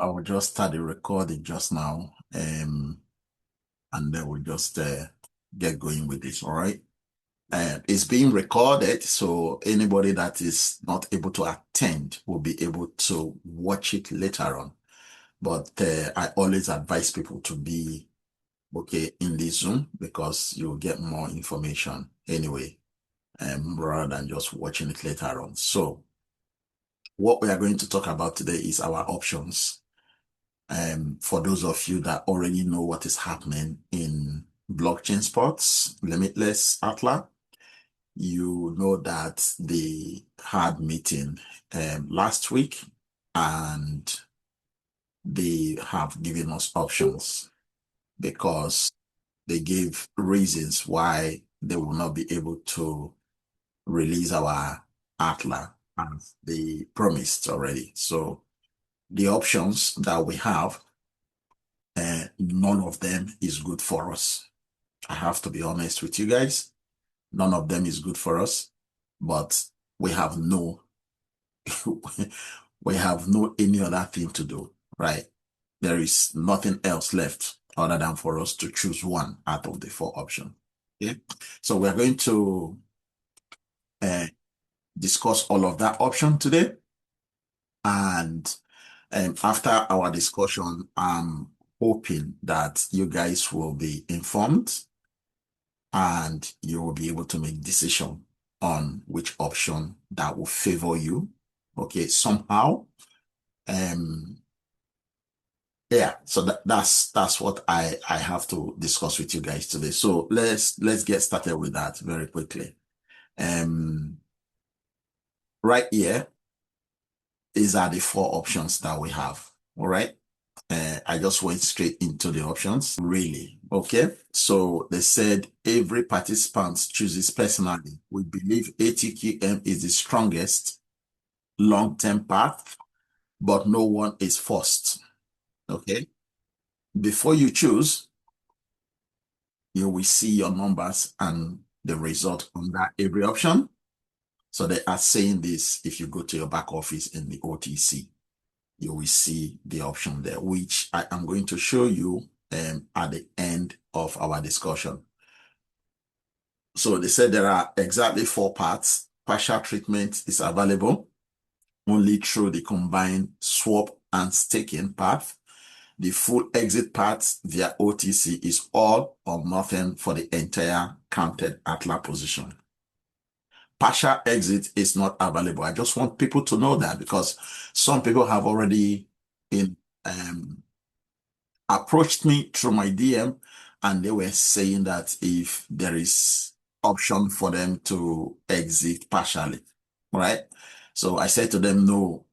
I will just start the recording just now, and then we'll just get going with this. All right. It's being recorded, so anybody that is not able to attend will be able to watch it later on. But I always advise people to be okay in the Zoom because you'll get more information anyway, rather than just watching it later on. So what we are going to talk about today is our options. For those of you that already know what is happening in blockchain sports, Limitless, ATLA, you know that they had meeting last week and they have given us options because they gave reasons why they will not be able to release our ATLA as they promised already. So the options that we have, none of them is good for us. I have to be honest with you guys. None of them is good for us, but we have no, we have no any other thing to do, right? There is nothing else left other than for us to choose one out of the four options. Okay, so we're going to uh, discuss all of that option today, and after our discussion, I'm hoping that you guys will be informed and you will be able to make decision on which option that will favor you. Okay, somehow. Yeah, so that's what I have to discuss with you guys today. So let's get started with that very quickly. Right here, these are the four options that we have. All right. I just went straight into the options, really. Okay. So they said every participant chooses personally. We believe ATQM is the strongest long-term path, but no one is forced. Okay. Before you choose, you will see your numbers and the result under every option. So they are saying this if you go to your back office in the OTC. You will see the option there, which I am going to show you at the end of our discussion. So they said there are exactly four parts. Partial treatment is available only through the combined swap and staking path. The full exit path via OTC is all or nothing for the entire counted ATLA position. Partial exit is not available. I just want people to know that because some people have already been approached me through my DM and they were saying that if there is option for them to exit partially, right? So I said to them, no,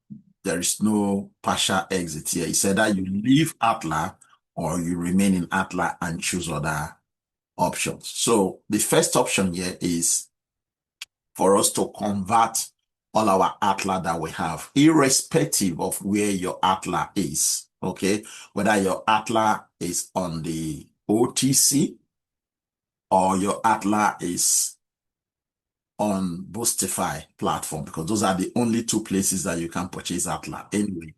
there is no partial exit here. He said that you leave ATLA or you remain in ATLA and choose other options. So the first option here is for us to convert all our ATLA that we have, irrespective of where your ATLA is, okay? Whether your ATLA is on the OTC or your ATLA is on Boostify platform, because those are the only two places that you can purchase ATLA anyway,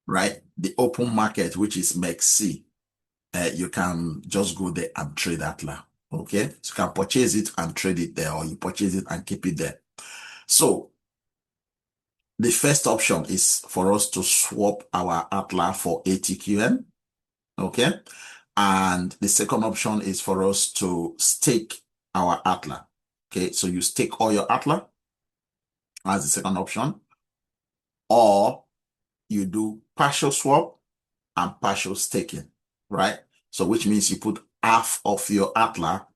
right? The open market, which is MEXC, you can just go there and trade ATLA. Okay, so you can purchase it and trade it there, or you purchase it and keep it there. So the first option is for us to swap our ATLA for ATQM. Okay, and the second option is for us to stake our ATLA. Okay, so you stake all your ATLA as the second option, or you do partial swap and partial staking, right? So which means you put half of your ATLA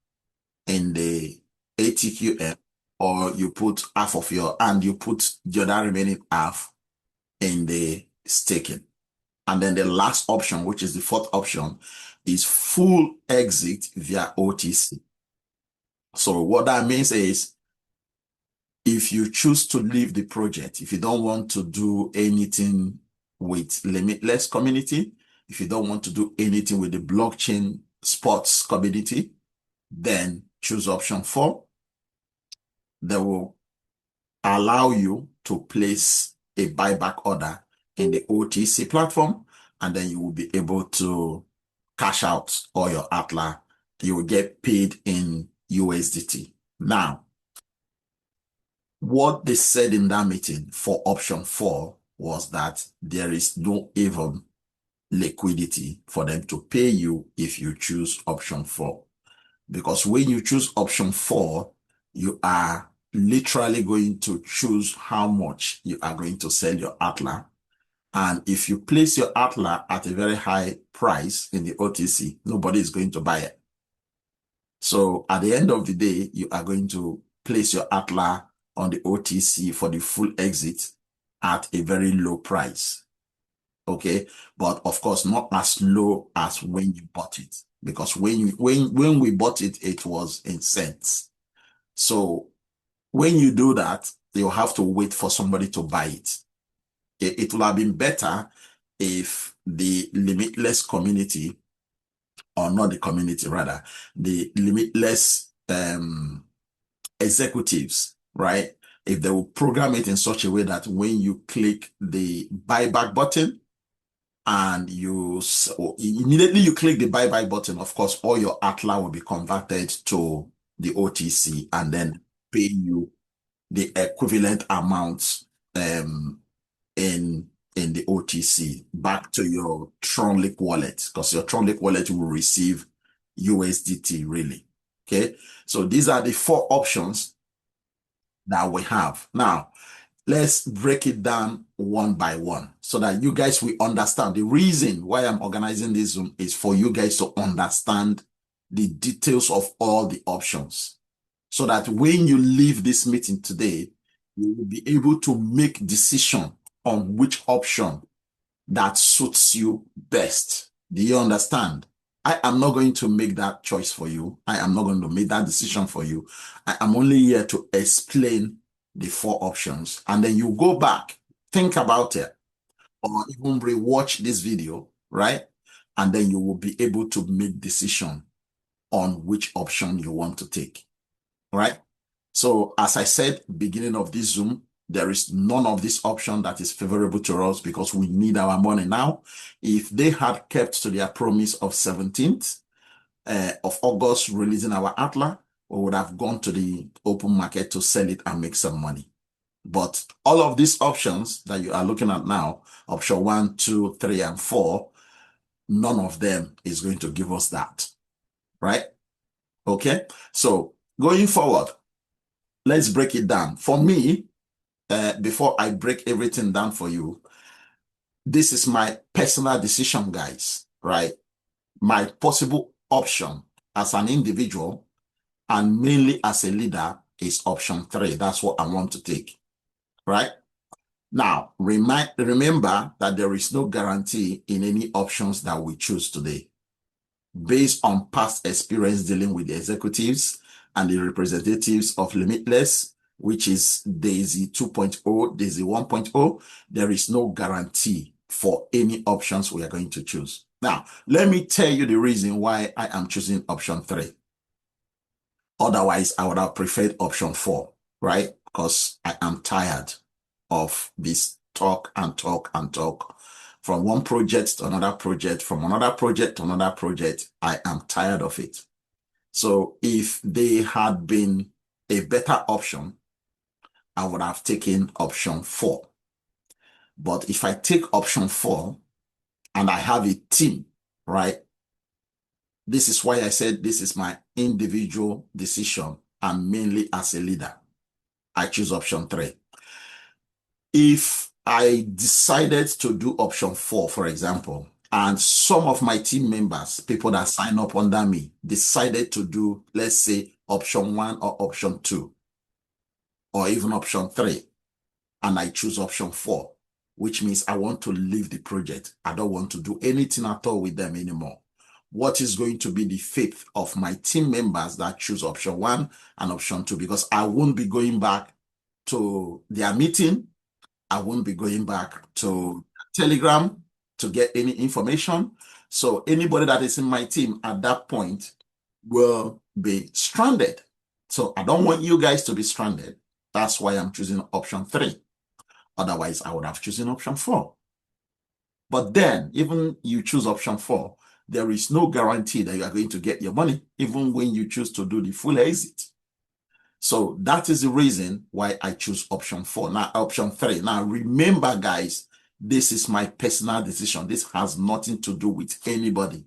in the ATQM, or you put half of and you put the other remaining half in the staking. And then the last option, which is the fourth option, is full exit via OTC. So what that means is if you choose to leave the project, if you don't want to do anything with Limitless community, if you don't want to do anything with the blockchain sports community, then choose option 4. They will allow you to place a buyback order in the OTC platform, and then you will be able to cash out all your ATLA. You will get paid in USDT. Now, what they said in that meeting for option 4 was that there is no even liquidity for them to pay you if you choose option 4. Because when you choose option 4, you are literally going to choose how much you are going to sell your ATLA. And if you place your ATLA at a very high price in the OTC, nobody is going to buy it. So at the end of the day, you are going to place your ATLA on the OTC for the full exit at a very low price. Okay, but of course not as low as when you bought it, because when we bought it, it was in cents. So when you do that, you'll have to wait for somebody to buy it. It would have been better if the Limitless community, or not the community, rather, the Limitless executives, right? If they will program it in such a way that when you click the buyback button and immediately you click the buyback button, of course, all your ATLA will be converted to the OTC and then pay you the equivalent amounts in the OTC back to your Tronlic wallet, because your Tronlic wallet will receive USDT really. Okay, so these are the 4 options that we have. Now, let's break it down one by one so that you guys will understand. The reason why I'm organizing this Zoom is for you guys to understand the details of all the options, so that when you leave this meeting today, you will be able to make decision on which option that suits you best. Do you understand? I am not going to make that choice for you. I am not going to make that decision for you. I am only here to explain the 4 options. And then you go back, think about it, or even rewatch this video, right? And then you will be able to make decision on which option you want to take, right? So as I said, beginning of this Zoom, there is none of this option that is favorable to us because we need our money now. If they had kept to their promise of 17th of August releasing our ATLA, we would have gone to the open market to sell it and make some money. But all of these options that you are looking at now, option 1, 2, 3, and 4, none of them is going to give us that, right? Okay, so going forward, let's break it down. For me, before I break everything down for you, this is my personal decision, guys, right? My possible option as an individual and mainly as a leader is option 3. That's what I want to take, right? Now, remember that there is no guarantee in any options that we choose today. Based on past experience dealing with the executives and the representatives of Limitless, which is Daisy 2.0, Daisy 1.0, there is no guarantee for any options we are going to choose. Now, let me tell you the reason why I am choosing option 3. Otherwise, I would have preferred option 4, right? Because I am tired of this talk and talk and talk. From one project to another project, from another project to another project, I am tired of it. So if they had been a better option, I would have taken option 4. But if I take option 4 and I have a team, right? This is why I said this is my individual decision and mainly as a leader. I choose option 3. If I decided to do option 4, for example, and some of my team members, people that sign up under me, decided to do, let's say, option 1 or option 2, or even option 3, and I choose option 4, which means I want to leave the project. I don't want to do anything at all with them anymore. What is going to be the fate of my team members that choose option 1 and option 2? Because I won't be going back to their meeting. I won't be going back to Telegram to get any information. So anybody that is in my team at that point will be stranded. So I don't want you guys to be stranded. That's why I'm choosing option 3. Otherwise, I would have chosen option 4. But then, even you choose option 4, there is no guarantee that you are going to get your money, even when you choose to do the full exit. So that is the reason why I choose option 4. Now, option 3. Now, remember, guys, this is my personal decision. This has nothing to do with anybody,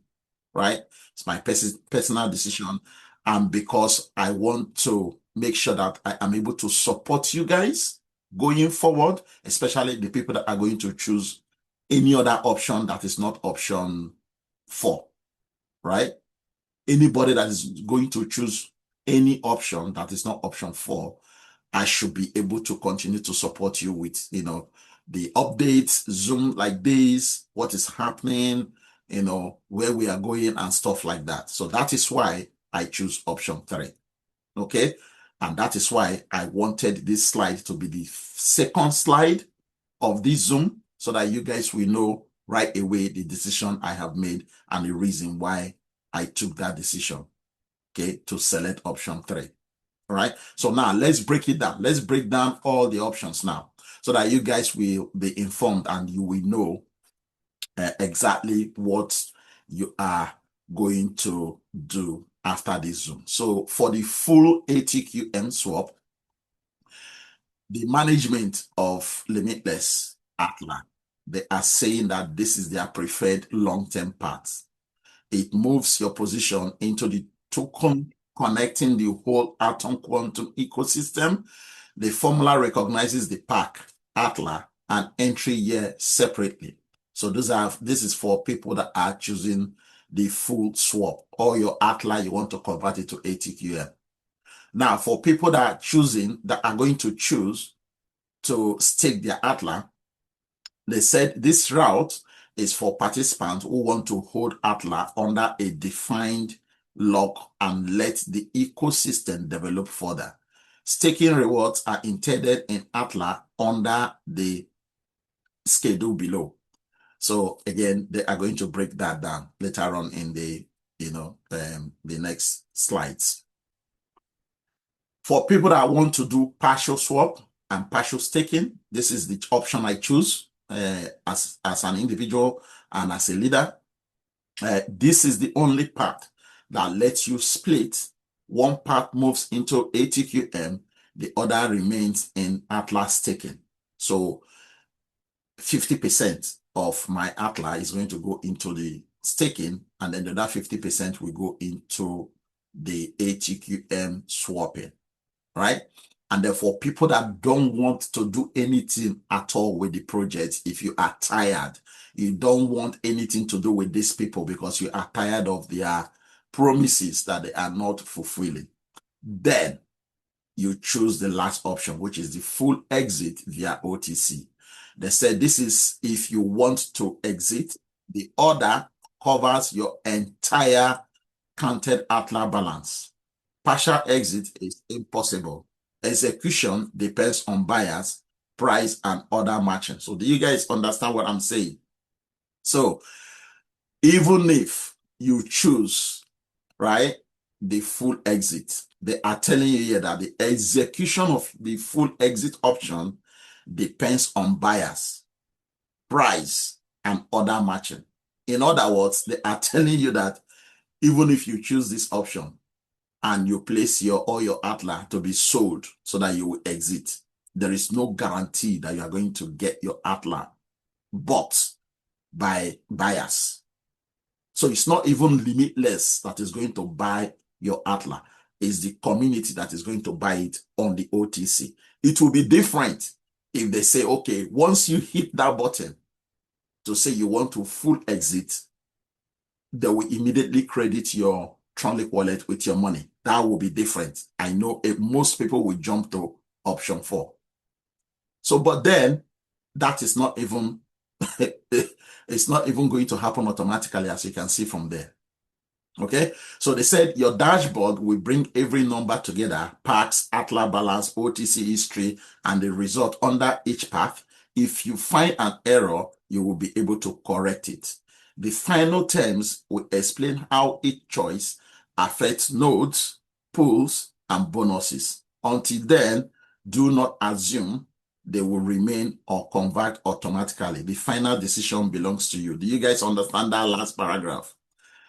right? It's my personal decision. And because I want to make sure that I am able to support you guys going forward, especially the people that are going to choose any other option that is not option 4, right? Anybody that is going to choose any option that is not option 4, I should be able to continue to support you with, the updates, Zoom like this, what is happening, where we are going and stuff like that. So that is why I choose option 3. Okay. And that is why I wanted this slide to be the second slide of this Zoom so that you guys will know right away the decision I have made and the reason why I took that decision, okay, to select option 3. All right. So now let's break it down. Let's break down all the options now so that you guys will be informed and you will know exactly what you are going to do after this Zoom. So for the full ATQM swap, the management of Limitless ATLA, they are saying that this is their preferred long-term path. It moves your position into the token connecting the whole atom quantum ecosystem. The formula recognizes the pack, ATLA, and entry year separately. So this is for people that are choosing the full swap, or your ATLA, you want to convert it to ATQM. Now, for people that are going to choose to stake their ATLA, they said this route is for participants who want to hold ATLA under a defined lock and let the ecosystem develop further. Staking rewards are intended in ATLA under the schedule below. So again, they are going to break that down later on in the next slides. For people that want to do partial swap and partial staking, this is the option I choose as an individual and as a leader. This is the only part that lets you split. One part moves into ATQM, the other remains in ATLA staking. So 50% of my ATLA is going to go into the staking, and then the other 50% will go into the ATQM swapping, right? And therefore, people that don't want to do anything at all with the project, if you are tired, you don't want anything to do with these people because you are tired of their promises that they are not fulfilling, then you choose the last option, which is the full exit via OTC. They said this is if you want to exit. The order covers your entire counted ATLA balance. Partial exit is impossible. Execution depends on buyers, price, and other matching. So do you guys understand what I'm saying? So even if you choose, right, the full exit, they are telling you here that the execution of the full exit option depends on buyers, price, and other matching. In other words, they are telling you that even if you choose this option and you place all your ATLA to be sold so that you will exit, there is no guarantee that you are going to get your ATLA bought by buyers. So it's not even Limitless that is going to buy your ATLA. It's the community that is going to buy it on the OTC. It will be different if they say, okay, once you hit that button to say you want to full exit, they will immediately credit your Tronlic wallet with your money. That will be different. I know most people will jump to option 4. So, but then that is not even, it's not even going to happen automatically, as you can see from there. Okay, so they said your dashboard will bring every number together, packs, ATLA balance, OTC history, and the result under each path. If you find an error, you will be able to correct it. The final terms will explain how each choice affects nodes, pools, and bonuses. Until then, do not assume they will remain or convert automatically. The final decision belongs to you. Do you guys understand that last paragraph?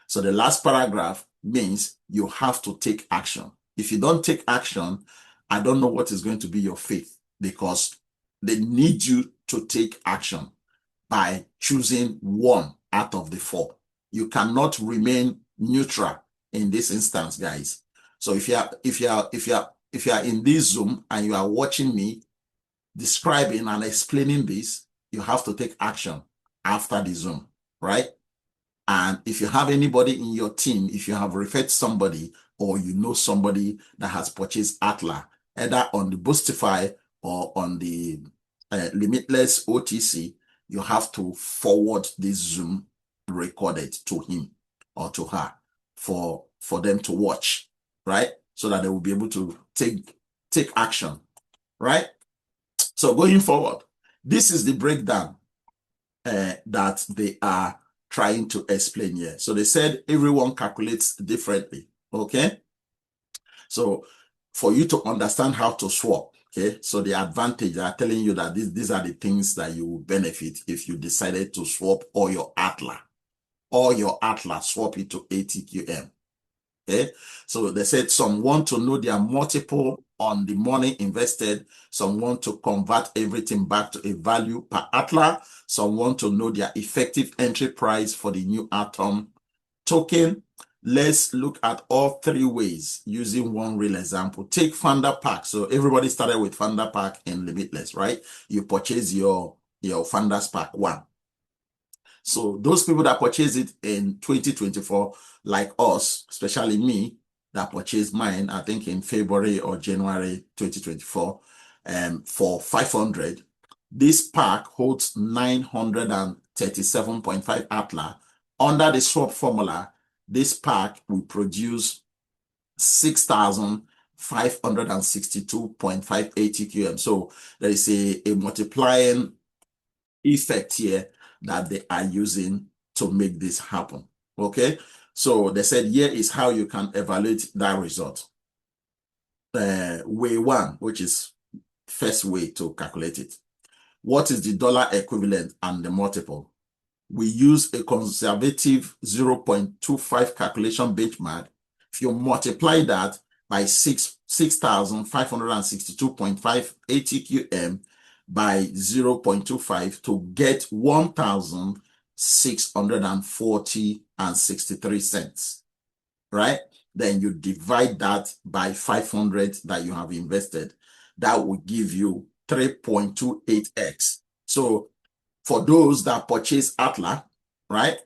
So the last paragraph means you have to take action. If you don't take action, I don't know what is going to be your fate, because they need you to take action by choosing one out of the four. You cannot remain neutral in this instance, guys. So if you are in this Zoom and you are watching me describing and explaining this, you have to take action after the Zoom, right? And if you have anybody in your team, if you have referred somebody or you know somebody that has purchased ATLA, either on the Boostify or on the Limitless OTC, you have to forward this Zoom recorded to him or to her for them to watch, right? So that they will be able to take action, right? So going forward, this is the breakdown that they are trying to explain here. So they said everyone calculates differently, okay? So for you to understand how to swap, okay? So the advantage, they are telling you that these are the things that you will benefit if you decided to swap all your ATLA. All your ATLA, swap it to ATQM. Okay, so they said some want to know their multiple on the money invested. Some want to convert everything back to a value per ATLA. Some want to know their effective entry price for the new Atom token. Let's look at all three ways using one real example. Take Founder Pack. So everybody started with Founder Pack and Limitless, right? You purchase your Founders Pack 1. So those people that purchased it in 2024, like us, especially me, that purchased mine, I think in February or January 2024, for 500, this pack holds 937.5 ATLA. Under the swap formula, this pack will produce 6,562.5 ATQM. So there is a multiplying effect here that they are using to make this happen. Okay, so they said here is how you can evaluate that result. Way one, which is first way to calculate it. What is the dollar equivalent and the multiple? We use a conservative 0.25 calculation benchmark. If you multiply that by 6,562.5 ATQM by 0.25 to get 1,640 and 63 cents, right? Then you divide that by 500 that you have invested. That will give you 3.28x. So for those that purchase ATLA, right?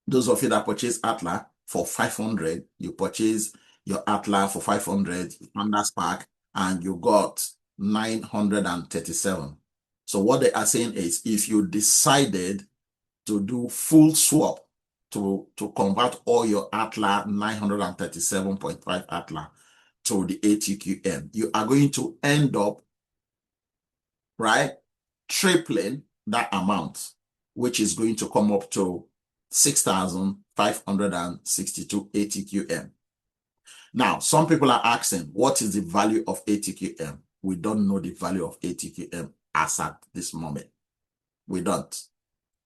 Those of you that purchase ATLA for 500, you purchase your ATLA for 500, Founders Pack, and you got 937. So what they are saying is if you decided to do full swap to convert all your ATLA 937.5 ATLA to the ATQM, you are going to end up, right, tripling that amount, which is going to come up to 6,562 ATQM. Now, some people are asking, what is the value of ATQM? We don't know the value of ATQM as at this moment. We don't.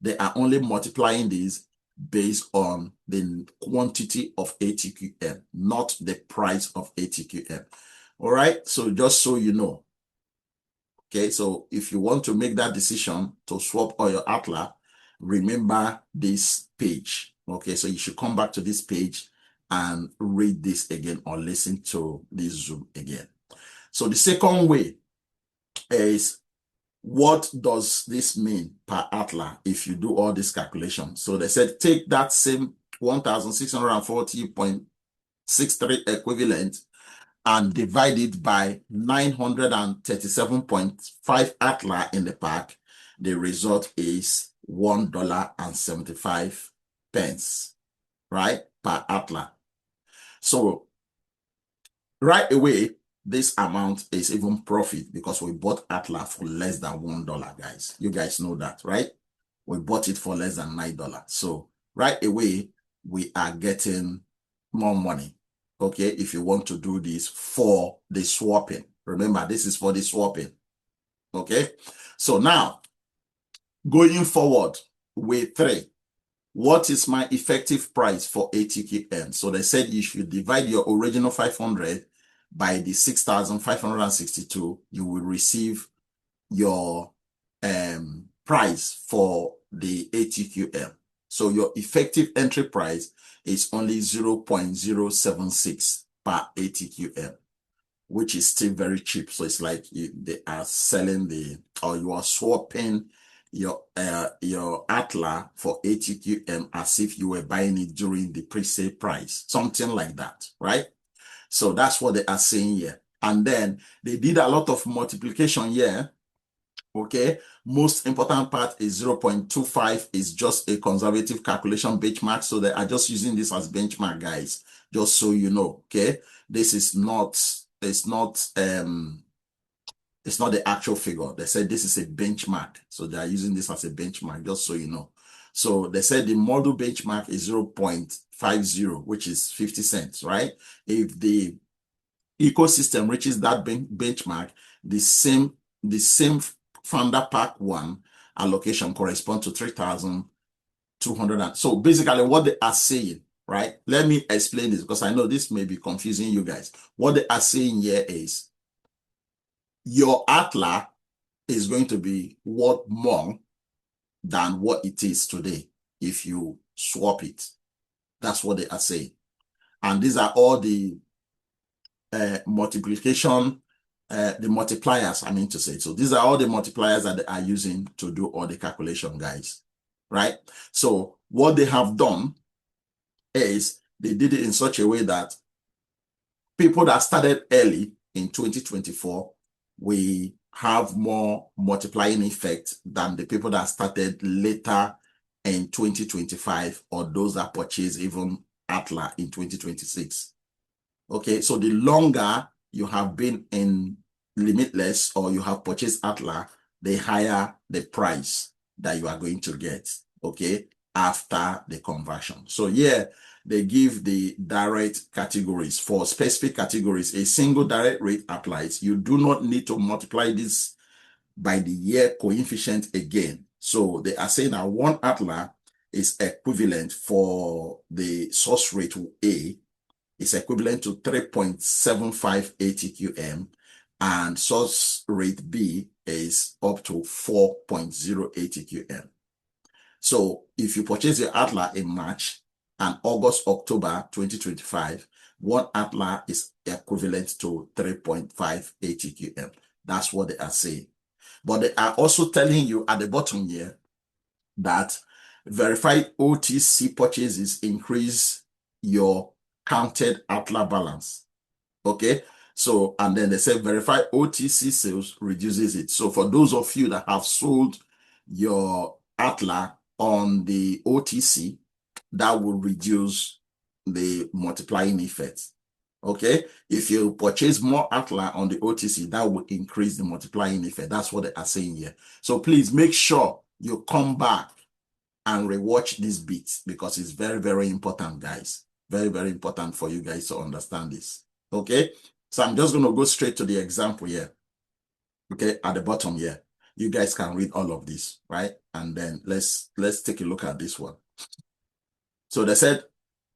They are only multiplying these based on the quantity of ATQM, not the price of ATQM. All right, so just so you know. Okay, so if you want to make that decision to swap all your ATLA, remember this page. Okay, so you should come back to this page and read this again or listen to this Zoom again. So the second way is, what does this mean per ATLA if you do all this calculation? So they said take that same 1,640.63 equivalent and divide it by 937.5 ATLA in the pack. The result is $1.75, right, per ATLA. So right away, this amount is even profit because we bought ATLA for less than $1, guys. You guys know that, right? We bought it for less than $9. So right away, we are getting more money. Okay, if you want to do this for the swapping. Remember, this is for the swapping. Okay. So now, going forward with 3, what is my effective price for ATQM? So they said you should divide your original 500 by the 6,562. You will receive your price for the ATQM. So your effective entry price is only 0.076 per ATQM, which is still very cheap. So it's like they are selling or you are swapping your ATLA for ATQM as if you were buying it during the pre-sale price, something like that, right? So that's what they are saying here. And then they did a lot of multiplication here. Okay, most important part is 0.25 is just a conservative calculation benchmark. So they are just using this as benchmark, guys, just so you know. Okay, this is not, it's not the actual figure. They said this is a benchmark. So they are using this as a benchmark, just so you know. So they said the model benchmark is 0.50, which is 50 cents, right? If the ecosystem reaches that benchmark, the same founder pack 1 allocation corresponds to 3,200. So basically what they are saying, right? Let me explain this because I know this may be confusing you guys. What they are saying here is your ATLA is going to be worth more than what it is today if you swap it. That's what they are saying. And these are all the multiplication, the multipliers, I mean to say. So these are all the multipliers that they are using to do all the calculation, guys, right? So what they have done is they did it in such a way that people that started early in 2024, we have more multiplying effect than the people that started later in 2025 or those that purchased even ATLA in 2026. Okay, so the longer you have been in Limitless or you have purchased ATLA, the higher the price that you are going to get, okay, after the conversion. So yeah, they give the direct categories. For specific categories, a single direct rate applies. You do not need to multiply this by the year coefficient again. So they are saying that one ATLA is equivalent for the source rate A is equivalent to 3.75 ATQM, and source rate B is up to 4.0 ATQM. So if you purchase your ATLA in March and August, October 2025, one ATLA is equivalent to 3.5 ATQM. That's what they are saying. But they are also telling you at the bottom here that verified OTC purchases increase your counted ATLA balance. Okay, so and then they say verified OTC sales reduces it. So for those of you that have sold your ATLA on the OTC, that will reduce the multiplying effect. Okay, if you purchase more ATLA on the OTC, that will increase the multiplying effect. That's what they are saying here. So please make sure you come back and rewatch this bit because it's very, very important, guys. Very, very important for you guys to understand this. Okay, so I'm just going to go straight to the example here. Okay, at the bottom here, you guys can read all of this, right? And then let's take a look at this one. So they said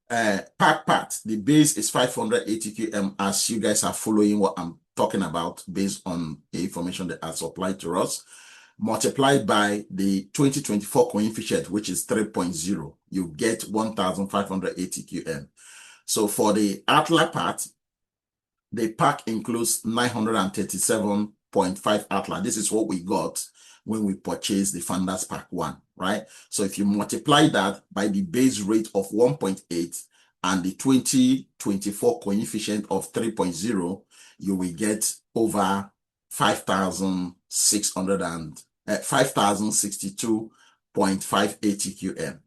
pack part, the base is 500 ATQM, as you guys are following what I'm talking about based on the information that are supplied to us, multiplied by the 2024 coefficient, which is 3.0, you get 1,500 ATQM. So for the ATLA part, the pack includes 937.5 ATLA. This is what we got when we purchased the Founders Pack 1, right? So if you multiply that by the base rate of 1.8 and the 2024 coefficient of 3.0, you will get over 5,062.5 ATQM,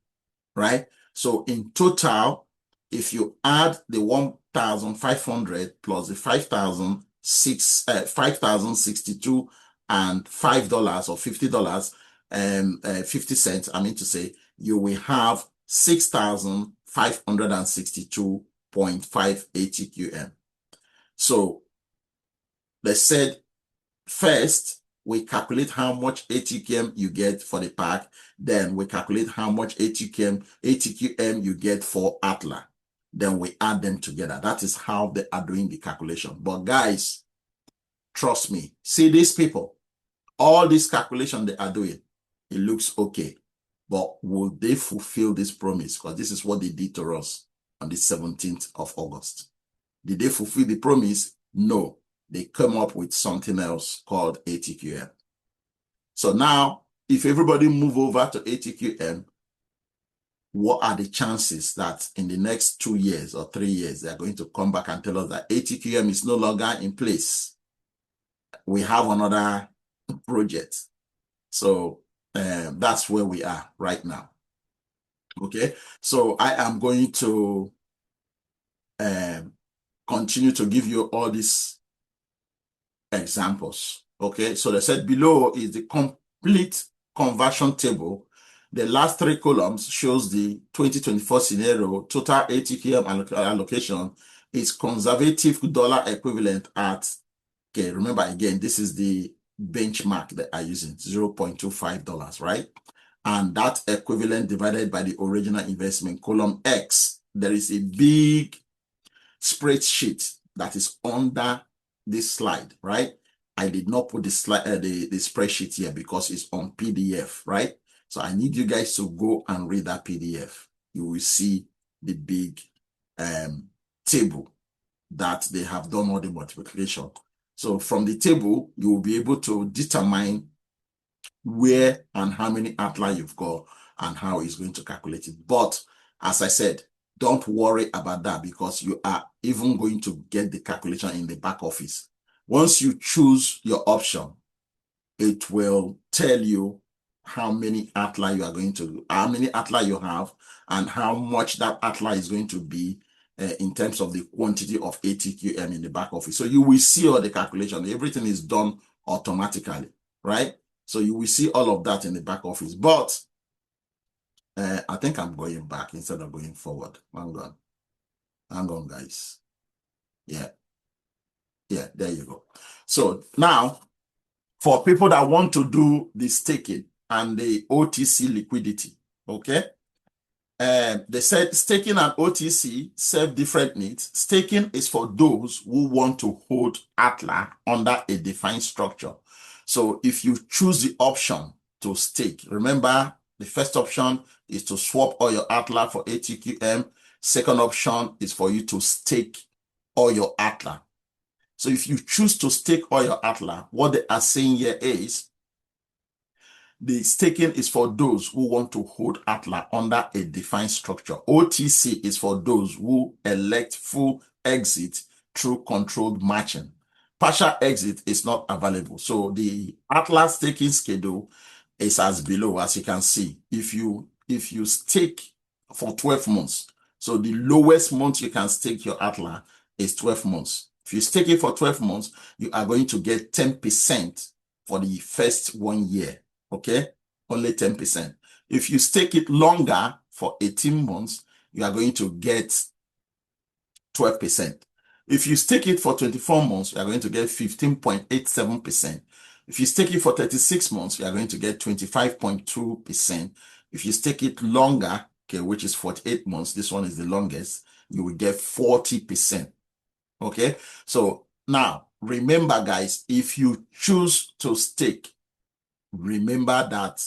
right? So in total, if you add the 1,500 plus the 5,062 and $5 or $50 and 50 cents, I mean to say, you will have 6,562.5 ATQM. So they said first we calculate how much ATQM you get for the pack. Then we calculate how much ATQM you get for ATLA. Then we add them together. That is how they are doing the calculation. But guys, trust me, see these people, all this calculation they are doing, it looks okay. But will they fulfill this promise? Because this is what they did to us on the 17th of August. Did they fulfill the promise? No. They come up with something else called ATQM. So now, if everybody move over to ATQM, what are the chances that in the next 2 years or 3 years, they're going to come back and tell us that ATQM is no longer in place? We have another project. So that's where we are right now. Okay, so I am going to continue to give you all these examples. Okay, so they said below is the complete conversion table. The last 3 columns shows the 2024 scenario. Total ATQM allocation is conservative dollar equivalent at, okay, remember again, this is the benchmark that I'm using, $0.25, right? And that equivalent divided by the original investment, column X, there is a big spreadsheet that is under this slide, right? I did not put the slide, the spreadsheet here because it's on PDF, right? So I need you guys to go and read that PDF. You will see the big table that they have done all the multiplication. So from the table, you will be able to determine where and how many ATLA you've got and how it's going to calculate it. But as I said, don't worry about that because you are even going to get the calculation in the back office. Once you choose your option, it will tell you how many ATLA you are going to, how many ATLA you have, and how much that ATLA is going to be in terms of the quantity of ATQM in the back office. So you will see all the calculation. Everything is done automatically, right? So you will see all of that in the back office. But I think I'm going back instead of going forward. Hang on, guys. Yeah, there you go. So now, for people that want to do the staking and the OTC liquidity, okay? They said staking and OTC serve different needs. Staking is for those who want to hold ATLA under a defined structure. So if you choose the option to stake, remember the first option is to swap all your ATLA for ATQM. Second option is for you to stake all your ATLA. So if you choose to stake all your ATLA, what they are saying here is the staking is for those who want to hold ATLA under a defined structure. OTC is for those who elect full exit through controlled matching. Partial exit is not available. So the ATLA staking schedule is as below, as you can see. If you stake for 12 months, so the lowest month you can stake your ATLA is 12 months. If you stake it for 12 months, you are going to get 10% for the first 1 year. Okay, only 10%. If you stake it longer for 18 months, you are going to get 12%. If you stake it for 24 months, you are going to get 15.87%. If you stake it for 36 months, you are going to get 25.2%. If you stake it longer, okay, which is 48 months, this one is the longest, you will get 40%. Okay, so now remember, guys, if you choose to stake, remember that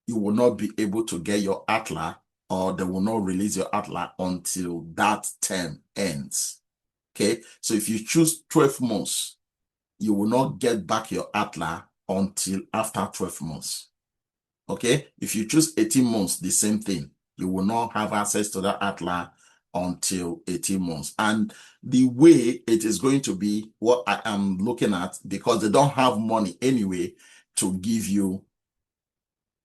you will not be able to get your ATLA, or they will not release your ATLA until that term ends. Okay, so if you choose 12 months, you will not get back your ATLA until after 12 months. Okay, if you choose 18 months, the same thing. You will not have access to that ATLA until 18 months. And the way it is going to be, what I am looking at, because they don't have money anyway to give you,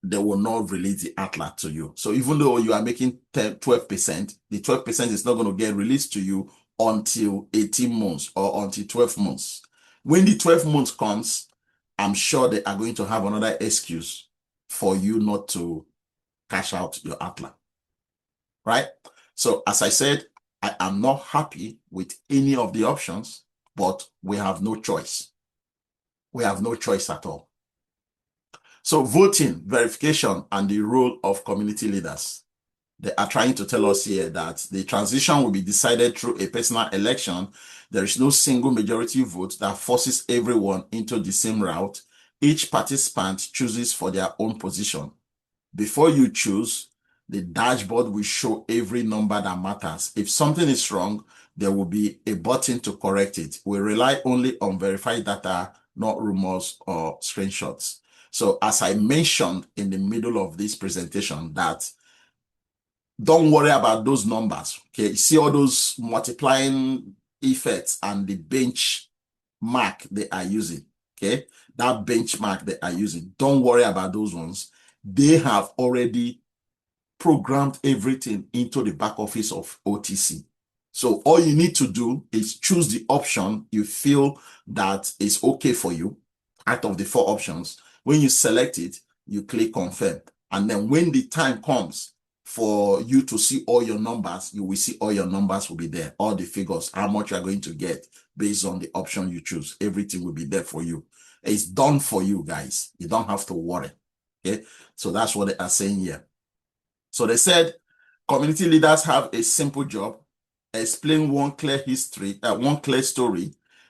they will not release the ATLA to you. So even though you are making 12%, the 12% is not going to get released to you until 18 months or until 12 months. When the 12 months comes, I'm sure they are going to have another excuse for you not to cash out your ATLA, right? So as I said, I am not happy with any of the options, but we have no choice. We have no choice at all. So voting, verification, and the role of community leaders. They are trying to tell us here that the transition will be decided through a personal election. There is no single majority vote that forces everyone into the same route. Each participant chooses for their own position. Before you choose, the dashboard will show every number that matters. If something is wrong, there will be a button to correct it. We rely only on verified data, not rumors or screenshots. So as I mentioned in the middle of this presentation, that don't worry about those numbers. Okay, see all those multiplying effects and the benchmark they are using. Okay, that benchmark they are using. Don't worry about those ones. They have already programmed everything into the back office of OTC. So all you need to do is choose the option you feel that is okay for you out of the 4 options. When you select it, you click confirm. And then when the time comes for you to see all your numbers, you will see all your numbers will be there, all the figures, how much you are going to get based on the option you choose. Everything will be there for you. It's done for you, guys. You don't have to worry. Okay, so that's what they are saying here. So they said community leaders have a simple job: explain one clear story,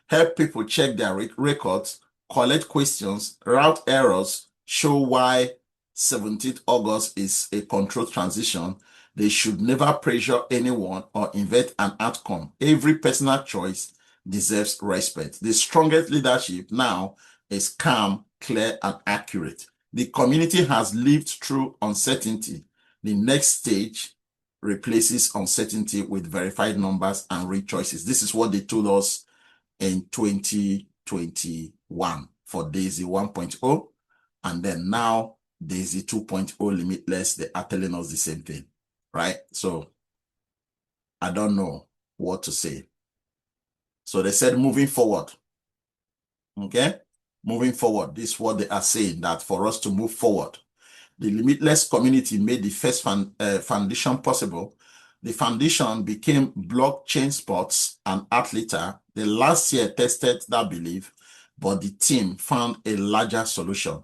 help people check their records, collect questions, route errors, show why 17th August is a controlled transition. They should never pressure anyone or invent an outcome. Every personal choice deserves respect. The strongest leadership now is calm, clear, and accurate. The community has lived through uncertainty. The next stage replaces uncertainty with verified numbers and real choices. This is what they told us in 2021 for Daisy 1.0. And then now Daisy 2.0 Limitless, they are telling us the same thing, right? So I don't know what to say. So they said moving forward, okay? Moving forward, this is what they are saying, that for us to move forward, the Limitless community made the first foundation possible. The foundation became blockchain sports and ATLA. The last year tested that belief, but the team found a larger solution.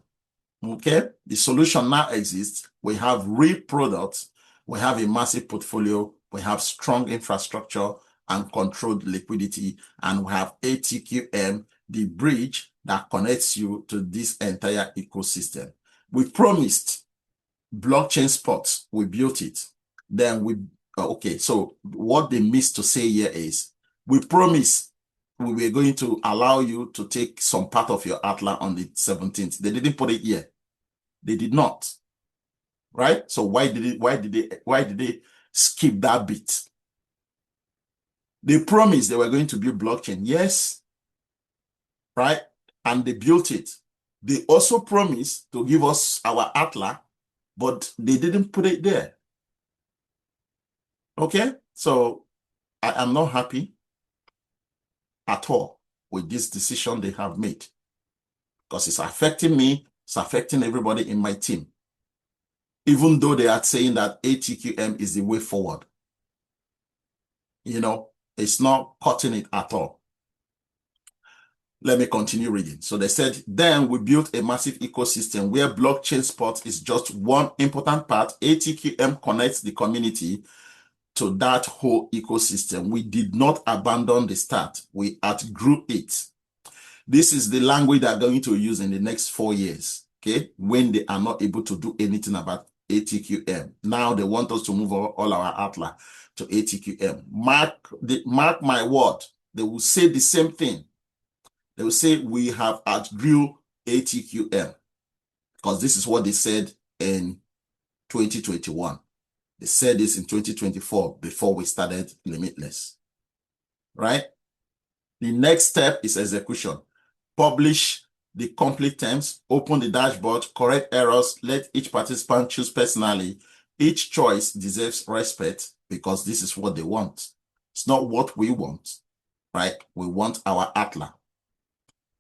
Okay, the solution now exists. We have real products. We have a massive portfolio. We have strong infrastructure and controlled liquidity. And we have ATQM, the bridge that connects you to this entire ecosystem. We promised blockchain spots. We built it. Then okay, so what they missed to say here is we promised we were going to allow you to take some part of your ATLA on the 17th. They didn't put it here. They did not. Right? So why did they skip that bit? They promised they were going to build blockchain. Yes. Right? And they built it. They also promised to give us our ATLA, but they didn't put it there. Okay? So I am not happy at all with this decision they have made, because it's affecting me, it's affecting everybody in my team. Even though they are saying that ATQM is the way forward, you know, it's not cutting it at all. Let me continue reading. So they said, then we built a massive ecosystem where blockchain spot is just one important part. ATQM connects the community to that whole ecosystem. We did not abandon the start. We outgrew it. This is the language they're going to use in the next 4 years, okay, when they are not able to do anything about ATQM. Now they want us to move all our ATLA to ATQM. Mark my word, they will say the same thing. They will say we have outgrew ATQM, because this is what they said in 2021. They said this in 2024 before we started Limitless, right? The next step is execution. Publish the complete terms, open the dashboard, correct errors, let each participant choose personally. Each choice deserves respect, because this is what they want. It's not what we want, right? We want our ATLA.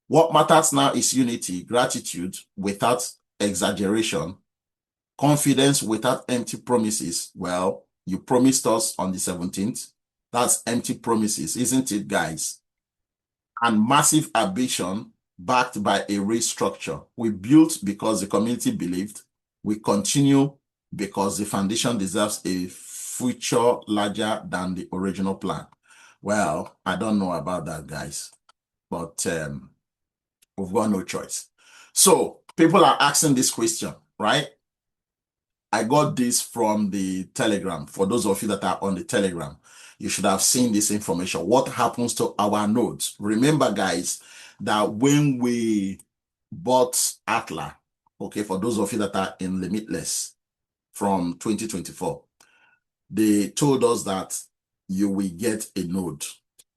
What matters now is unity, gratitude without exaggeration, confidence without empty promises. Well, you promised us on the 17th. That's empty promises, isn't it, guys? And massive ambition, backed by a restructure. We built because the community believed. We continue because the foundation deserves a future larger than the original plan. Well, I don't know about that, guys, but we've got no choice. So people are asking this question, right? I got this from the Telegram. For those of you that are on the Telegram, you should have seen this information. What happens to our nodes? Remember, guys, that when we bought ATLA, okay, for those of you that are in Limitless from 2024, they told us that you will get a node,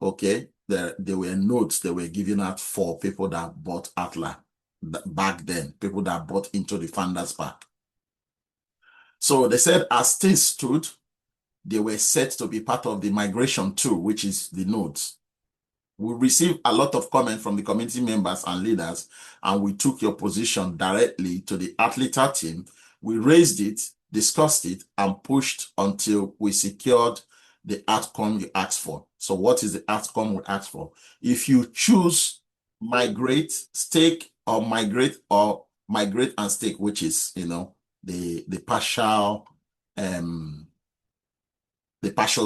okay? There were nodes they were giving out for people that bought ATLA back then, people that bought into the Founders Pack. So they said as things stood, they were set to be part of the migration tool, which is the nodes. We received a lot of comment from the community members and leaders, and we took your position directly to the ATLA team. We raised it, discussed it, and pushed until we secured the outcome you asked for. So what is the outcome we asked for? If you choose migrate, stake, or migrate and stake, which is, the partial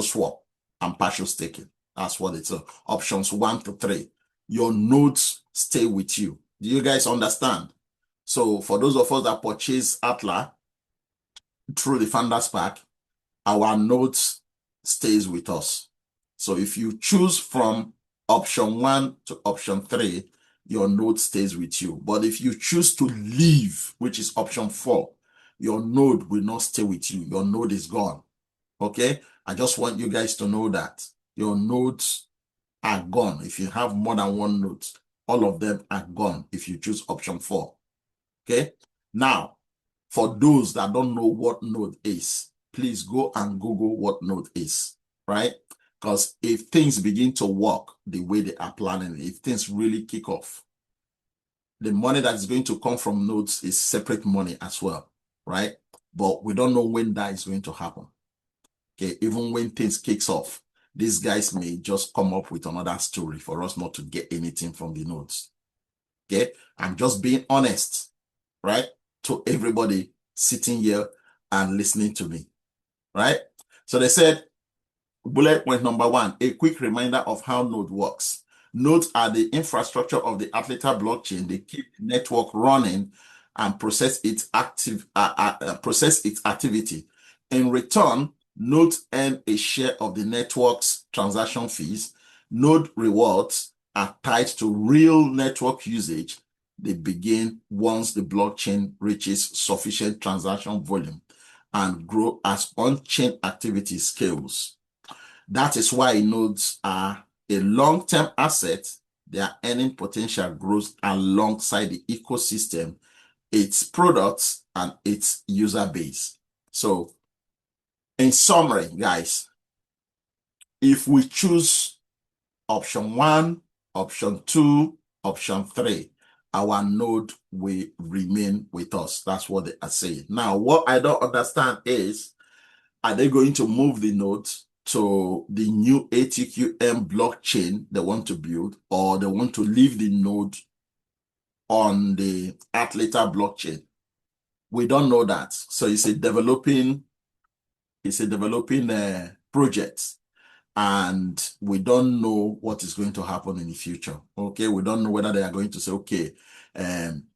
swap and partial staking. That's what it's options 1 to 3. Your nodes stay with you. Do you guys understand? So for those of us that purchase ATLA through the Founders Pack, our nodes stays with us. So if you choose from option 1 to option 3, your node stays with you. But if you choose to leave, which is option 4, your node will not stay with you. Your node is gone. Okay? I just want you guys to know that your nodes are gone. If you have more than one node, all of them are gone if you choose option 4. Okay? Now, for those that don't know what node is, please go and Google what node is, right? Because if things begin to work the way they are planning, if things really kick off, the money that is going to come from nodes is separate money as well, right? But we don't know when that is going to happen. Okay, even when things kicks off, these guys may just come up with another story for us not to get anything from the nodes. Okay, I'm just being honest, right? To everybody sitting here and listening to me, right? So they said, bullet point number 1, a quick reminder of how node works. Nodes are the infrastructure of the ATLA blockchain. They keep the network running and process its activity. In return, nodes earn a share of the network's transaction fees. Node rewards are tied to real network usage. They begin once the blockchain reaches sufficient transaction volume and grow as on-chain activity scales. That is why nodes are a long-term asset. Their earning potential grows alongside the ecosystem, its products, and its user base. So, in summary, guys, if we choose option 1, option 2, option 3, our node will remain with us. That's what they are saying. Now, what I don't understand is, are they going to move the nodes to the new ATQM blockchain they want to build, or they want to leave the node on the ATLA blockchain? We don't know that. So it's a developing project, and we don't know what is going to happen in the future. Okay, we don't know whether they are going to say, okay,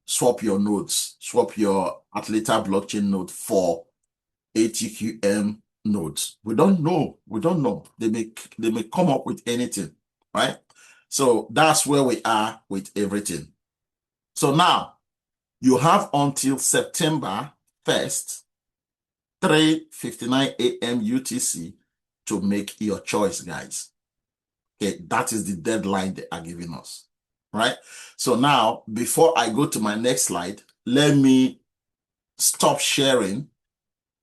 swap your nodes, swap your ATLA blockchain node for ATQM nodes. We don't know. We don't know. They may come up with anything, right? So that's where we are with everything. So now you have until September 1st, 3:59 a.m. UTC to make your choice, guys. Okay, that is the deadline they are giving us, right? So now, before I go to my next slide, let me stop sharing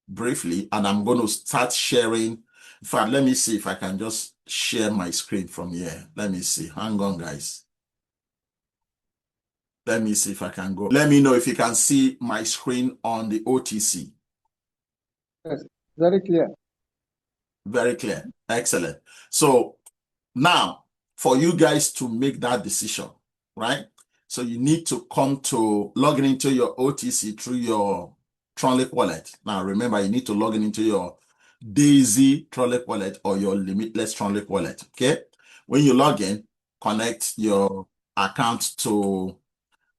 briefly, and I'm going to start sharing. In fact, let me see if I can just share my screen from here. Let me see. Hang on, guys. Let me see if I can go. Let me know if you can see my screen on the OTC. Yes, very clear. Very clear. Excellent. So now, for you guys to make that decision, right? So you need to come to logging into your OTC through your Tronlic wallet. Now remember, you need to log in into your Daisy Tronlic wallet or your Limitless Tronlic wallet. Okay. When you log in, connect your account to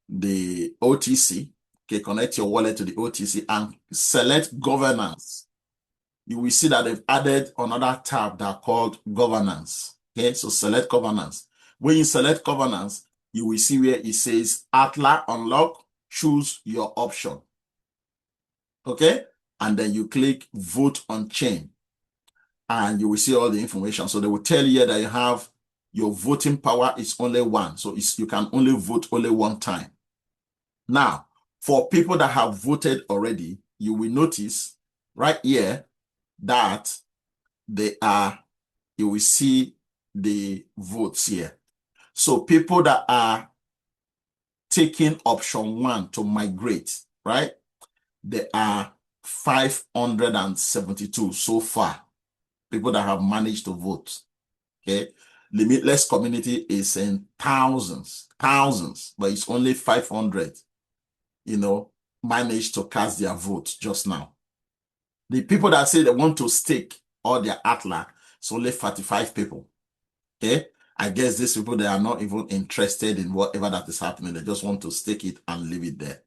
the OTC. Okay, connect your wallet to the OTC and select governance. You will see that they've added another tab that called governance. Okay, so select governance. When you select governance, you will see where it says ATLA unlock, choose your option. Okay, and then you click vote on chain and you will see all the information. So they will tell you that you have your voting power is only one. So you can only vote only one time. Now, for people that have voted already, you will notice right here that you will see the votes here. So people that are taking option 1 to migrate, right? There are 572 so far, people that have managed to vote. Okay. Limitless community is in thousands, but it's only 500, managed to cast their vote just now. The people that say they want to stake all their ATLA, it's only 45 people. Okay. I guess these people, they are not even interested in whatever that is happening. They just want to stake it and leave it there.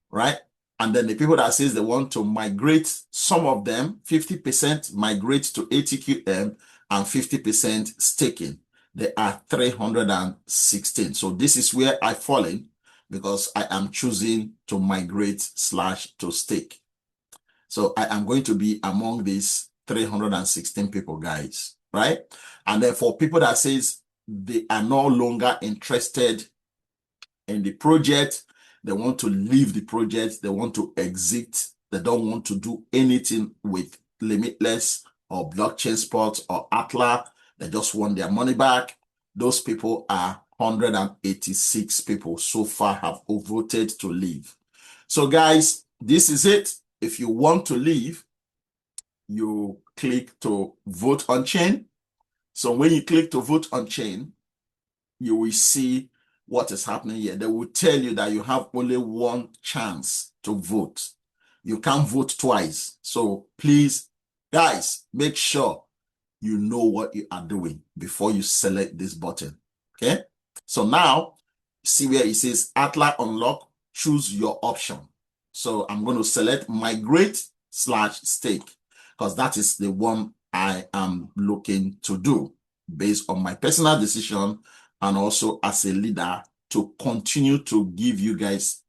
Right? And then the people that says they want to migrate, some of them, 50% migrate to ATQM and 50% staking. There are 316. So this is where I fall in because I am choosing to migrate / to stake. So I am going to be among these 316 people, guys, right? And then for people that says they are no longer interested in the project, they want to leave the project, they want to exit, they don't want to do anything with Limitless or blockchain sports or ATLA, they just want their money back. Those people are 186 people so far have voted to leave. So guys, this is it. If you want to leave, you click to vote on chain. So when you click to vote on chain, you will see what is happening here. They will tell you that you have only one chance to vote. You can't vote twice. So please, guys, make sure you know what you are doing before you select this button. Okay? So now, see where it says ATLA unlock, choose your option. So I'm going to select migrate / stake because that is the one I am looking to do based on my personal decision and also as a leader to continue to give you guys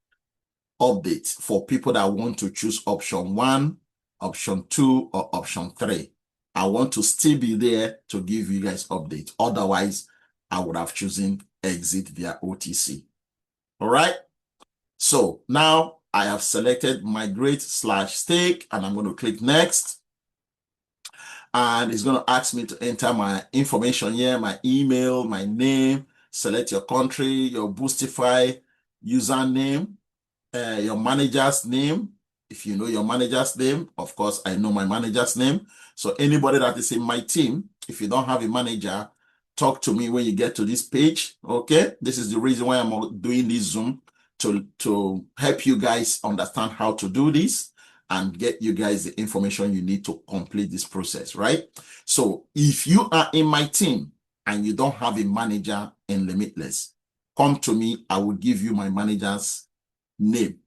updates for people that want to choose option 1, option 2, or option 3. I want to still be there to give you guys updates. Otherwise, I would have chosen exit via OTC. All right. So now I have selected migrate / stake and I'm going to click next. And it's going to ask me to enter my information here, my email, my name, select your country, your Boostify username, your manager's name. If you know your manager's name, of course, I know my manager's name. So anybody that is in my team, if you don't have a manager, talk to me when you get to this page. Okay. This is the reason why I'm doing this Zoom to help you guys understand how to do this and get you guys the information you need to complete this process, right? So if you are in my team and you don't have a manager in Limitless, come to me. I will give you my manager's name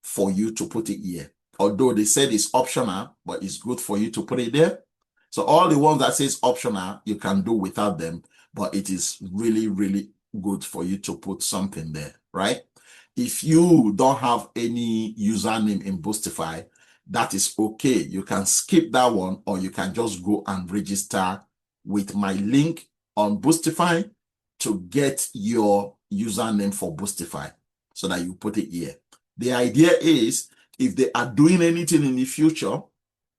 for you to put it here. Although they said it's optional, but it's good for you to put it there. So all the ones that says optional, you can do without them, but it is really, really good for you to put something there, right? If you don't have any username in Boostify, that is okay. You can skip that one, or you can just go and register with my link on Boostify to get your username for Boostify so that you put it here. The idea is if they are doing anything in the future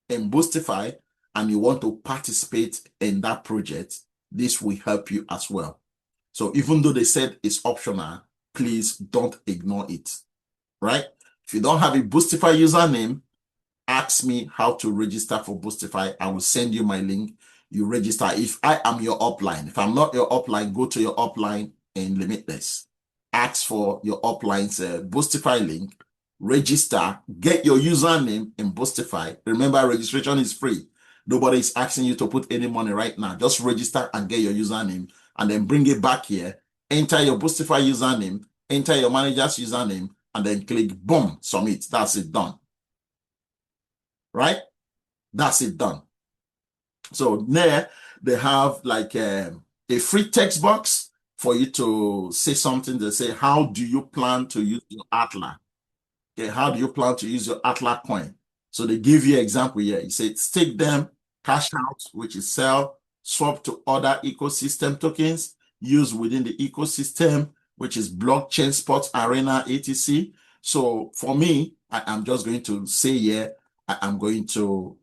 in Boostify and you want to participate in that project, this will help you as well. So even though they said it's optional, please don't ignore it, right? If you don't have a Boostify username, ask me how to register for Boostify. I will send you my link. You register. If I am your upline, if I'm not your upline, go to your upline in Limitless. ask for your upline's Boostify link, register, get your username in Boostify. Remember, registration is free. Nobody is asking you to put any money right now. Just register and get your username and then bring it back here. Enter your Boostify username, enter your manager's username, and then click boom, submit. That's it, done. Right? That's it, done. So there they have like a free text box for you to say something. They say, how do you plan to use your ATLA? Okay, how do you plan to use your ATLA coin? So they give you an example here. You say stake them, cash out, which is sell, swap to other ecosystem tokens, use within the ecosystem, which is blockchain, sports arena, etc. So for me, I'm just going to say here, I'm going to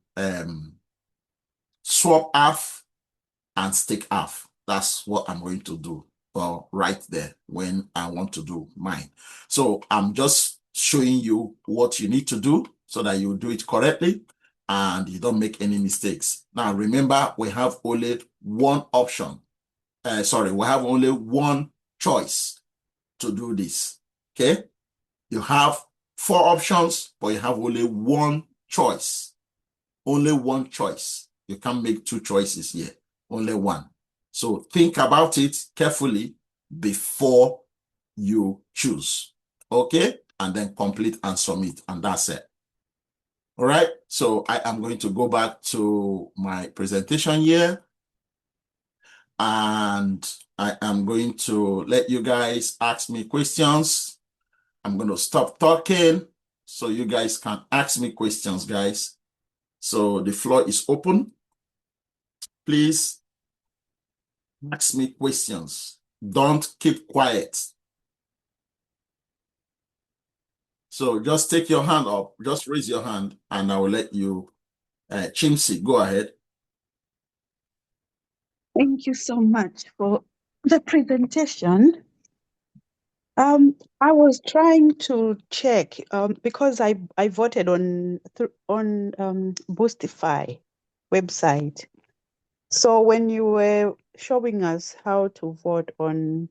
swap half and stake half. That's what I'm going to do right there when I want to do mine. So I'm just showing you what you need to do so that you do it correctly and you don't make any mistakes. Now, remember, we have only one option. We have only one choice to do this. Okay? You have 4 options, but you have only one choice. Only one choice. You can't make 2 choices here. Only one. So think about it carefully before you choose. Okay? And then complete and submit. And that's it. All right. So I am going to go back to my presentation here. And I am going to let you guys ask me questions. I'm going to stop talking so you guys can ask me questions, guys. So the floor is open. Please ask me questions. Don't keep quiet. So just take your hand up. Just raise your hand and I will let you. Chimsy, go ahead. Thank you so much for the presentation. I was trying to check because I voted on Boostify website. So when you were showing us how to vote on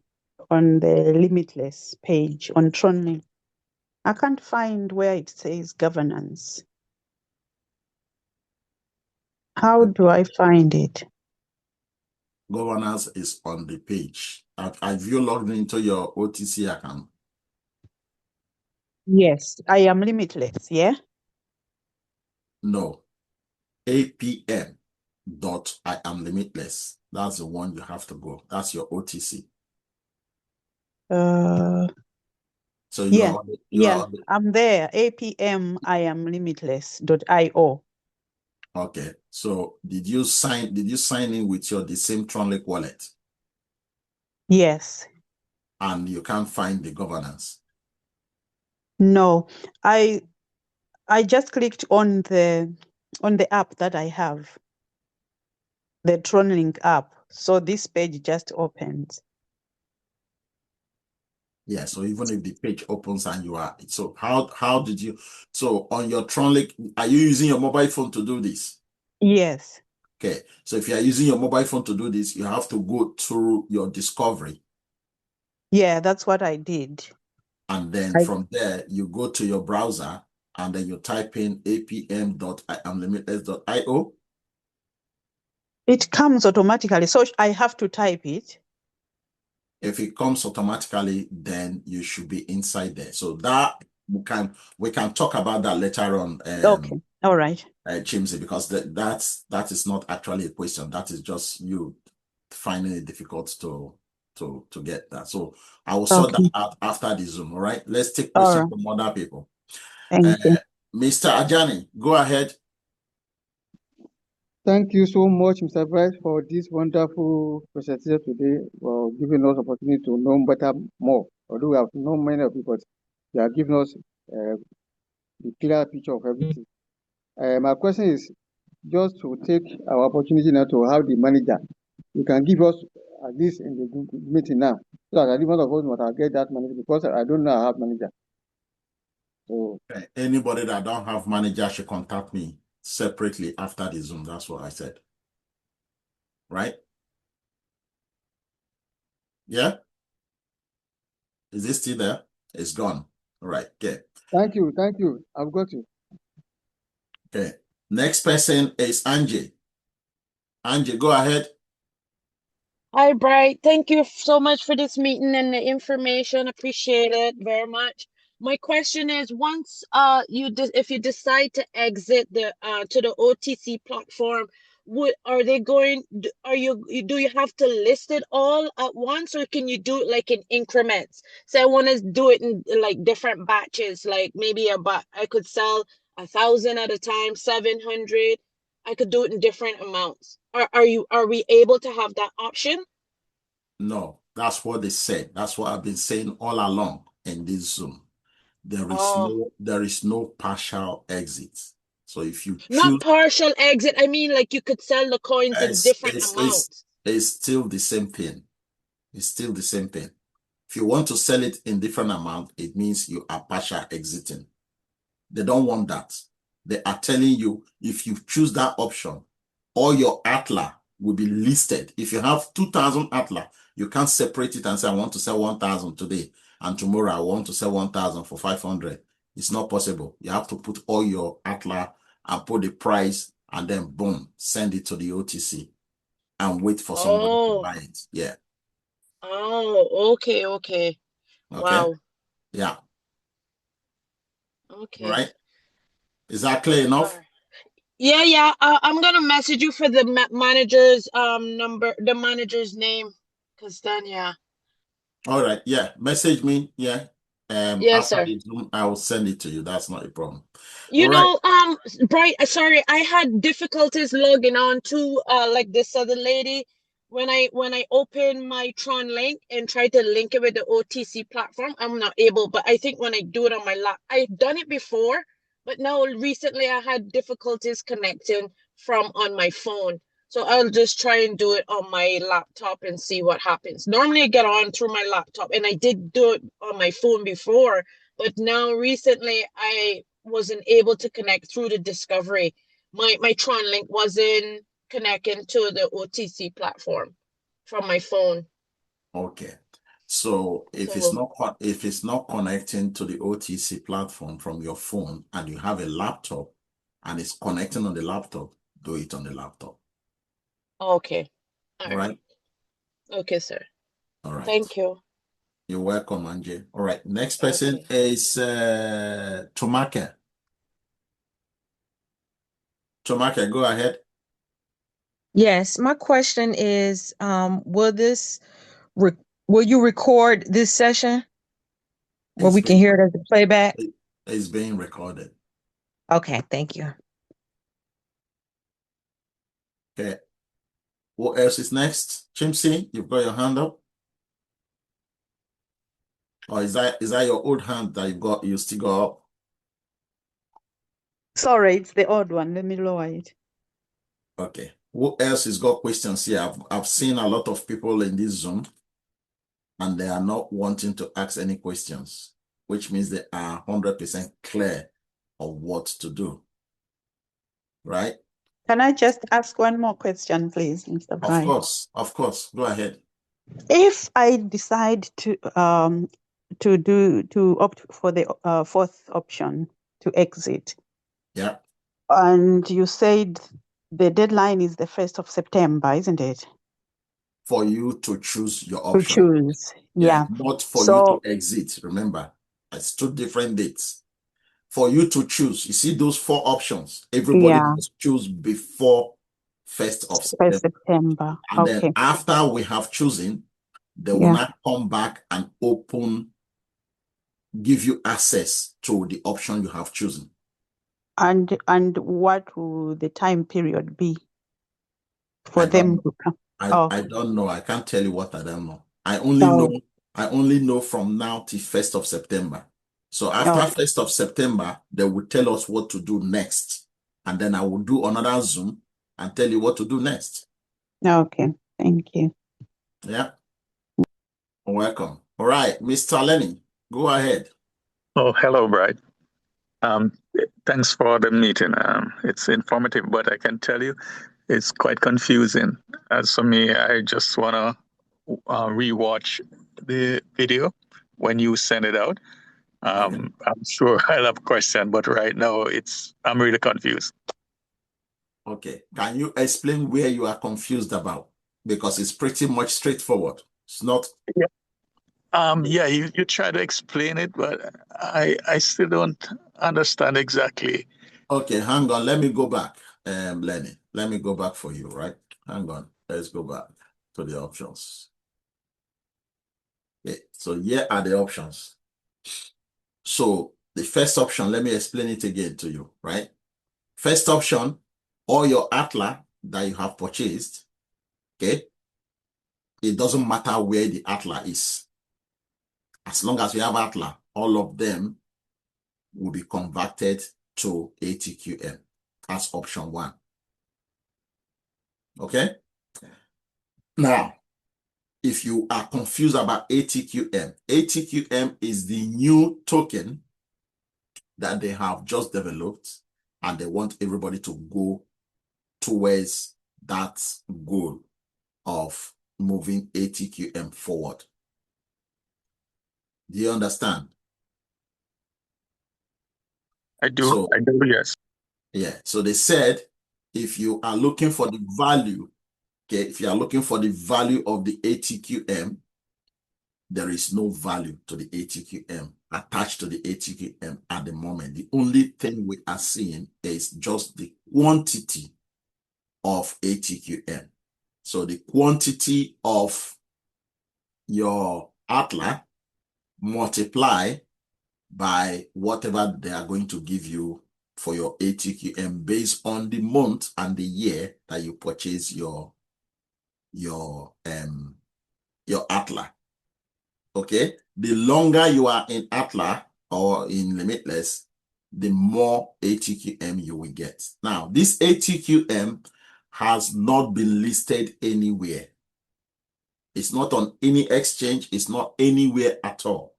the Limitless page on Tronlink, I can't find where it says governance. How do I find it? Governance is on the page. Have you logged into your OTC account? Yes, I am Limitless, yeah? No. APM dot I am limitless. That's the one you have to go. That's your OTC. So I'm there. APM I am limitless.io. Okay. So did you sign in with the same Tronlink wallet? Yes. And you can't find the governance? No. I just clicked on the app that I have, the Tronlink app. So this page just opens. Yeah, so even if the page opens and you are, so how did you, so on your Tronlink, are you using your mobile phone to do this? Yes. Okay, so if you are using your mobile phone to do this, you have to go through your discovery. Yeah, that's what I did. And then from there, you go to your browser and then you type in apm.iamlimitless.io. It comes automatically, so I have to type it. If it comes automatically, then you should be inside there. So that we can talk about that later on. Okay. All right. Chimsy, because that is not actually a question. That is just you finding it difficult to get that. So I will sort that out after the Zoom. All right. Let's take questions from other people. Thank you. Mr. Ajani, go ahead. Thank you so much, Mr. Bright, for this wonderful presentation today, for giving us opportunity to know better more. Although we have known many of you, but you are giving us a clear picture of everything. My question is just to take our opportunity now to have the manager. You can give us at least in the meeting now, so that every one of us must get that manager, because I don't know I have manager. So anybody that don't have manager should contact me separately after the Zoom. That's what I said. Right? Yeah? Is it still there? It's gone. All right. Okay. Thank you. Thank you. I've got you. Okay. Next person is Angie. Angie, go ahead. Hi, Bright. Thank you so much for this meeting and the information. Appreciate it very much. My question is, once if you decide to exit the to the OTC platform, are they going? Do you have to list it all at once, or can you do it like in increments? So I want to do it in like different batches, like maybe I could sell 1,000 at a time, 700. I could do it in different amounts. Are we able to have that option? No, that's what they said. That's what I've been saying all along in this Zoom. Oh, There is no partial exit. So if you not choose, partial exit. I mean, like you could sell the coins in it's, different it's, it's, amounts. it's still the same thing. It's still the same thing. If you want to sell it in different amount, it means you are partial exiting. They don't want that. They are telling you if you choose that option, all your ATLA will be listed. If you have 2,000 ATLA, you can't separate it and say, I want to sell 1,000 today, and tomorrow I want to sell 1,000 for 500. It's not possible. You have to put all your ATLA and put the price, and then boom, send it to the OTC and wait for somebody to Oh, buy it. Yeah. oh, okay, okay. Okay. Wow. Yeah. All Okay. right. Is that clear All enough? right. Yeah, yeah. I'm gonna message you for the manager's number, the manager's name, because then yeah. All right. Yeah. Message me. Yeah. Yes, After sir. the Zoom, I will send it to you. That's not a problem. All You right. know, Bright, sorry, I had difficulties logging on to like this other lady when I open my Tron link and try to link it with the OTC platform, I'm not able. But I think when I do it on my lap, I've done it before, but now recently I had difficulties connecting from on my phone. So I'll just try and do it on my laptop and see what happens. Normally I get on through my laptop, and I did do it on my phone before, but now recently I wasn't able to connect through the Discovery. My Tron link wasn't connecting to the OTC platform from my phone. Okay. So So if it's not connecting to the OTC platform from your phone and you have a laptop and it's connecting on the laptop, do it on the laptop. okay. All All right. right. Okay, sir. All right. Thank you. You're welcome, Angie. All right. Next person Okay. is Tomake. Tomake, go ahead. Yes, my question is, re will you record this session where It's we can being hear it as a playback? it's being recorded. Okay, thank you. Okay. Who else is next? Chimsy, you've got your hand up. Or is that your old hand that you still got up? Sorry, it's the odd one. Let me lower it. Okay. Who else has got questions here? I've seen a lot of people in this Zoom and they are not wanting to ask any questions, which means they are 100% clear of what to do. Right? Can I just ask one more question, please, Mr. Of Bright? course. Of course. Go ahead. If I decide to opt for the fourth option to exit, Yeah. and you said the deadline is the 1st of September, isn't it? For you to choose your To option. choose. Yeah. Yeah. Not for you to So exit. Remember, it's two different dates. For you to choose, you see those four options. Everybody yeah, must choose before 1st of 1st September. September. And then Okay. after we have chosen, they will Yeah. not come back and give you access to the option you have chosen. And what will the time period be for I don't them know. to come? I, Oh, I don't know. I can't tell you what I don't know. oh, I only know from now till 1st of September. So after oh, 1st of September, they will tell us what to do next. And then I will do another Zoom and tell you what to do next. okay. Thank you. Yeah. Welcome. All right, Mr. Lenny, go ahead. Oh, hello, Bright. Um, Thanks for the meeting. It's informative, but I can tell you it's quite confusing. As for me, I just want to rewatch the video when you send it out. Okay. I'm sure I'll have a question, but right now I'm really confused. Okay. Can you explain where you are confused about? Because it's pretty much straightforward. It's not. Yeah, you try to explain it, but I still don't understand exactly. Okay, hang on. Let me go back, Lenny. Let me go back for you, right? Hang on. Let's go back to the options. Okay, so here are the options. So the first option, let me explain it again to you, right? First option, all your ATLA that you have purchased, okay? It doesn't matter where the ATLA is. As long as you have ATLA, all of them will be converted to ATQM. That's option one. Okay? Now, if you are confused about ATQM, ATQM is the new token that they have just developed, and they want everybody to go towards that goal of moving ATQM forward. Do you understand? I do, So, yes. yeah. So they said, if you are looking for the value, okay, if you are looking for the value of the ATQM, there is no value to the ATQM attached to the ATQM at the moment. The only thing we are seeing is just the quantity of ATQM. So the quantity of your ATLA multiply by whatever they are going to give you for your ATQM based on the month and the year that you purchase your ATLA. Okay, the longer you are in ATLA or in Limitless, the more ATQM you will get. Now, this ATQM has not been listed anywhere. It's not on any exchange. It's not anywhere at all.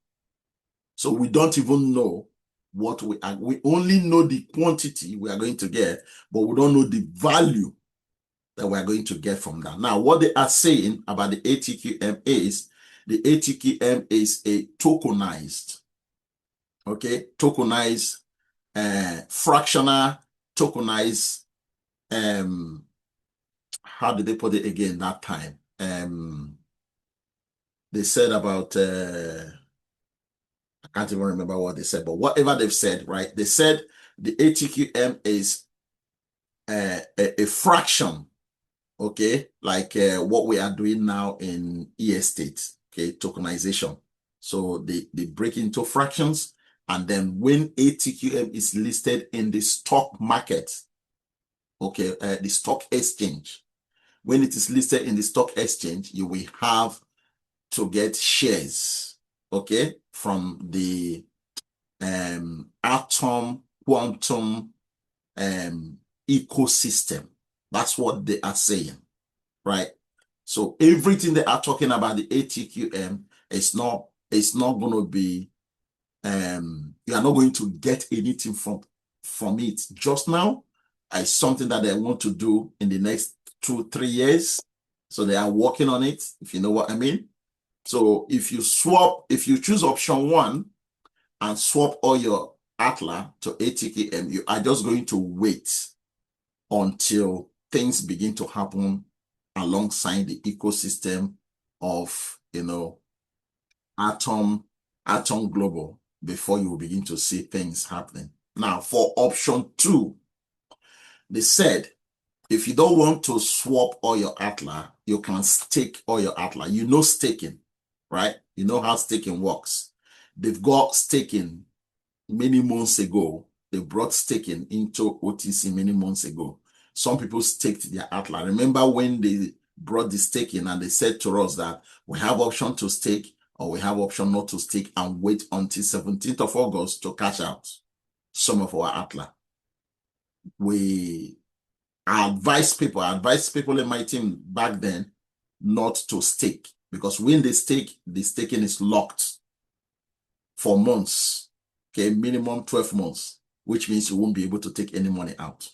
So we don't even know what we are. We only know the quantity we are going to get, but we don't know the value that we are going to get from that. Now, what they are saying about the ATQM is the ATQM is a tokenized, okay, tokenized, fractional, tokenized, how did they put it again that time? They said about, I can't even remember what they said, but whatever they've said, right? They said the ATQM is a fraction, okay, like what we are doing now in e-estate, okay, tokenization. So they break into fractions, and then when ATQM is listed in the stock market, okay, the stock exchange, when it is listed in the stock exchange, you will have to get shares, okay, from the atom quantum ecosystem. That's what they are saying, right? So everything they are talking about the ATQM is not going to be you are not going to get anything from it just now. It's something that they want to do in the next 2-3 years. So they are working on it, if you know what I mean. So if you choose option one and swap all your ATLA to ATKM, you are just going to wait until things begin to happen alongside the ecosystem of, Atom Global before you will begin to see things happening. Now, for option two, they said, if you don't want to swap all your ATLA, you can stake all your ATLA. You know staking, right? You know how staking works. They've got staking many months ago. They brought staking into OTC many months ago. Some people staked their ATLA. Remember when they brought the staking and they said to us that we have option to stake or we have option not to stake and wait until 17th of August to cash out some of our ATLA. I advise people in my team back then not to stake, because when they stake, the staking is locked for months, okay, minimum 12 months, which means you won't be able to take any money out.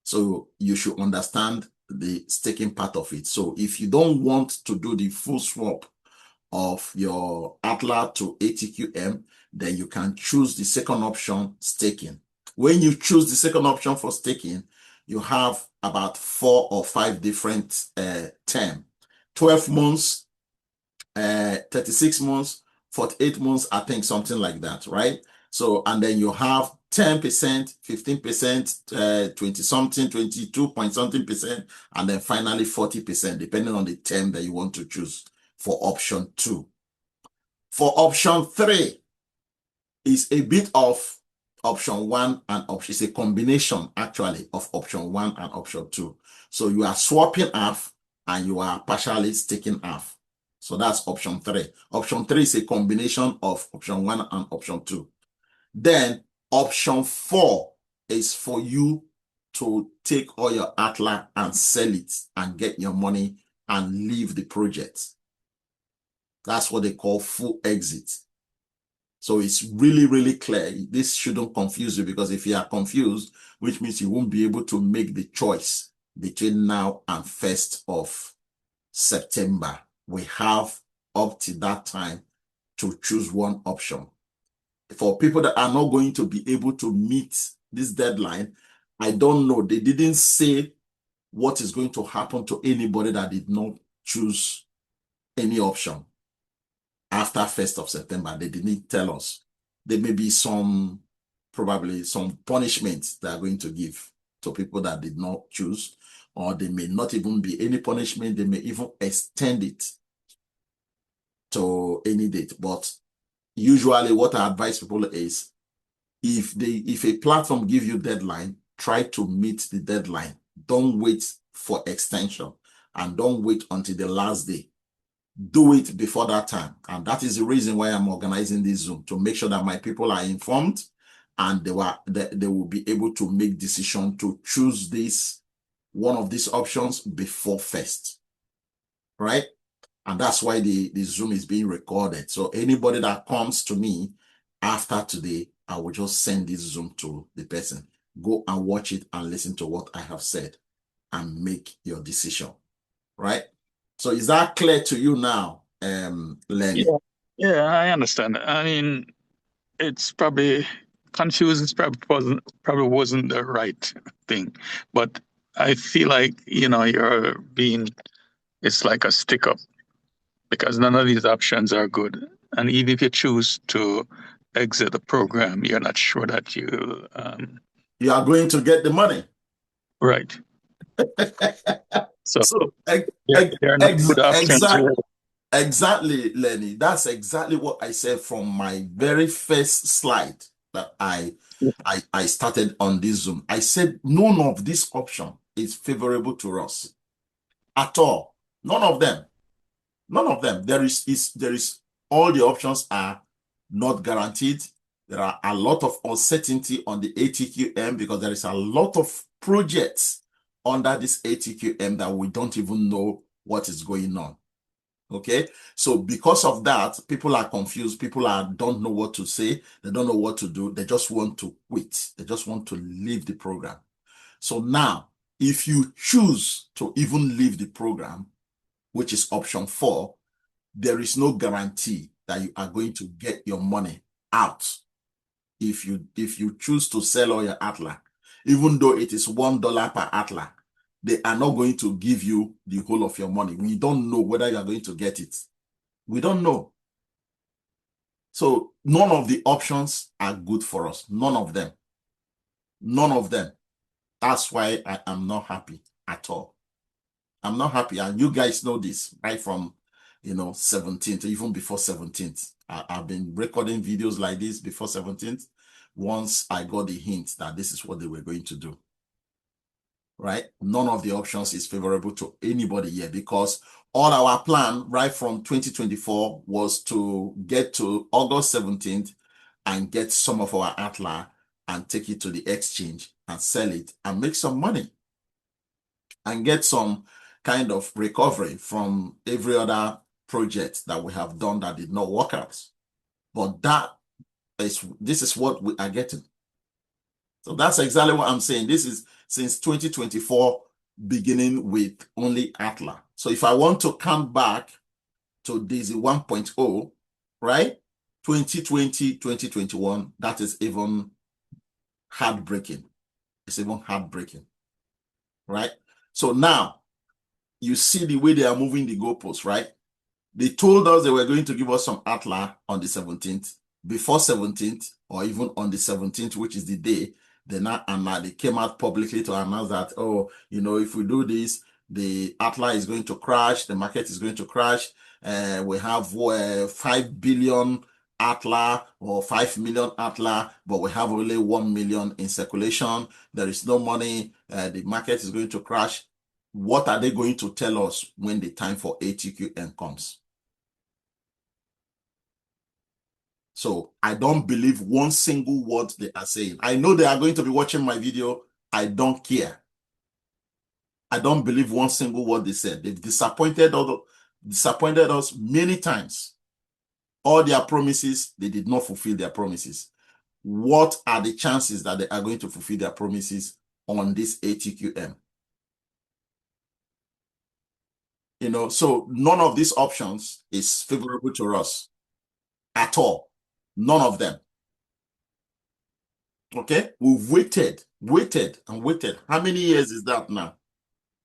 So you should understand the staking part of it. So if you don't want to do the full swap of your ATLA to ATQM, then you can choose the second option, staking. When you choose the second option for staking, you have about 4 or 5 different terms. 12 months, 36 months, 48 months, I think something like that, right? So, and then you have 10%, 15%, 20 something, 22 point something percent, and then finally 40%, depending on the term that you want to choose for option 2. For option 3, is a bit of option 1 and option, it's a combination actually of option 1 and option 2. So you are swapping half and you are partially staking half. So that's option 3. Option 3 is a combination of option 1 and option 2. Then option 4 is for you to take all your ATLA and sell it and get your money and leave the project. That's what they call full exit. So it's really, really clear. This shouldn't confuse you, because if you are confused, which means you won't be able to make the choice between now and 1st of September. We have up to that time to choose one option. For people that are not going to be able to meet this deadline, I don't know. They didn't say what is going to happen to anybody that did not choose any option after 1st of September. They didn't tell us. There may be probably some punishments they are going to give to people that did not choose, or there may not even be any punishment. They may even extend it to any date. But usually what I advise people is, if a platform gives you deadline, try to meet the deadline. Don't wait for extension, and don't wait until the last day. Do it before that time. And that is the reason why I'm organizing this Zoom, to make sure that my people are informed and they will be able to make decision to choose one of these options before 1st, right? And that's why the Zoom is being recorded. So anybody that comes to me after today, I will just send this Zoom to the person. Go and watch it and listen to what I have said and make your decision, right? So is that clear to you now, Lenny? Yeah, I understand. I mean, it's probably confusing. Probably wasn't the right thing, but I feel like it's like a stick up, because none of these options are good. And even if you choose to exit the program, you're not sure that you are going to get the money. Right. So they're not good options. Exactly, Lenny. That's exactly what I said from my very first slide that I started on this Zoom. I said none of this option is favorable to us at all. None of them. None of them. There is all the options are not guaranteed. There are a lot of uncertainty on the ATQM, because there is a lot of projects under this ATQM that we don't even know what is going on. Okay, so because of that, people are confused. People don't know what to say. They don't know what to do. They just want to quit. They just want to leave the program. So now, if you choose to even leave the program, which is option 4, there is no guarantee that you are going to get your money out. If you choose to sell all your ATLA, even though it is $1 per ATLA, they are not going to give you the whole of your money. We don't know whether you are going to get it. We don't know. So none of the options are good for us. None of them. None of them. That's why I am not happy at all. I'm not happy. And you guys know this right from 17th, even before 17th. I've been recording videos like this before 17th. Once I got the hint that this is what they were going to do. Right? None of the options is favorable to anybody here, because all our plan right from 2024 was to get to August 17th and get some of our ATLA and take it to the exchange and sell it and make some money and get some kind of recovery from every other project that we have done that did not work out. But this is what we are getting. So that's exactly what I'm saying. This is since 2024, beginning with only ATLA. So if I want to come back to DAISY 1.0, right? 2020, 2021, that is even heartbreaking. It's even heartbreaking, right? So now you see the way they are moving the goalposts, right? They told us they were going to give us some ATLA on the 17th, before 17th, or even on the 17th, which is the day. They came out publicly to announce that, oh, you know, if we do this, the ATLA is going to crash, the market is going to crash. We have 5 billion ATLA or 5 million ATLA, but we have only 1 million in circulation. There is no money. The market is going to crash. What are they going to tell us when the time for ATQM comes? So I don't believe one single word they are saying. I know they are going to be watching my video. I don't care. I don't believe one single word they said. They've disappointed us many times. All their promises, they did not fulfill their promises. What are the chances that they are going to fulfill their promises on this ATQM? You know, so none of these options is favorable to us at all. None of them. Okay, we've waited. How many years is that now?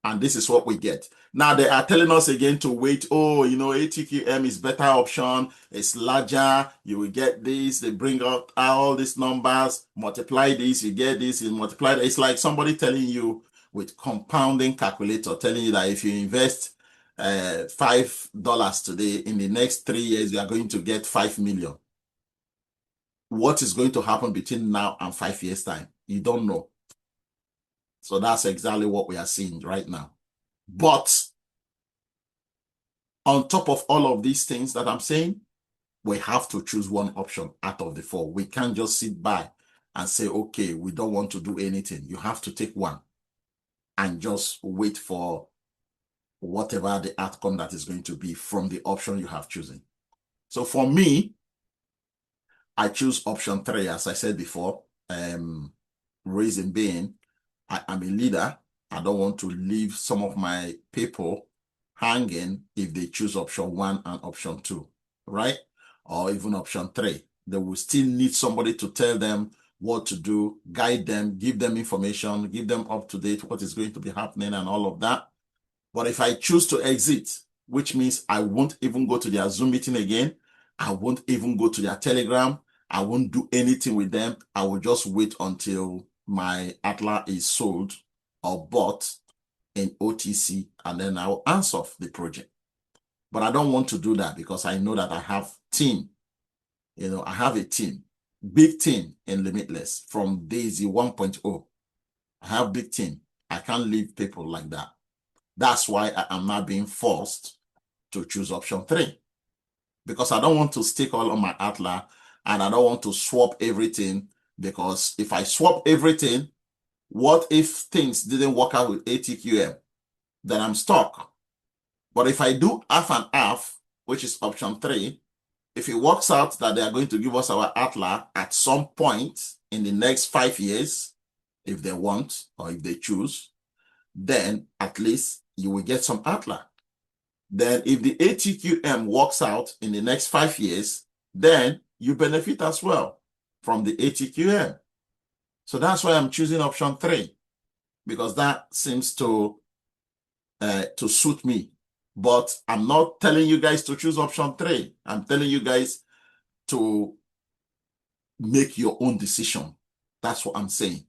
And this is what we get. Now they are telling us again to wait. Oh, you know, ATQM is better option. It's larger. You will get this. They bring out all these numbers, multiply this, you get this, you multiply that. It's like somebody telling you with compounding calculator, telling you that if you invest $5 today, in the next 3 years, you are going to get 5 million. What is going to happen between now and 5 years' time? You don't know. So that's exactly what we are seeing right now. But on top of all of these things that I'm saying, we have to choose one option out of the 4. We can't just sit by and say, okay, we don't want to do anything. You have to take one and just wait for whatever the outcome that is going to be from the option you have chosen. So for me, I choose option 3, as I said before, reason being, I'm a leader. I don't want to leave some of my people hanging if they choose option 1 and option 2, right? Or even option 3. They will still need somebody to tell them what to do, guide them, give them information, give them up to date what is going to be happening and all of that. But if I choose to exit, which means I won't even go to their Zoom meeting again, I won't even go to their Telegram, I won't do anything with them. I will just wait until my ATLA is sold or bought in OTC, and then I'll answer the project. But I don't want to do that because I know that I have team. You know, I have a team, big team in Limitless from DAISY 1.0. I have big team. I can't leave people like that. That's why I am not being forced to choose option 3, because I don't want to stick all on my ATLA and I don't want to swap everything, because if I swap everything, what if things didn't work out with ATQM? Then I'm stuck. But if I do half and half, which is option 3, if it works out that they are going to give us our ATLA at some point in the next 5 years, if they want or if they choose, then at least you will get some ATLA. Then if the ATQM works out in the next 5 years, then you benefit as well from the ATQM. So that's why I'm choosing option 3, because that seems to suit me. But I'm not telling you guys to choose option 3. I'm telling you guys to make your own decision. That's what I'm saying,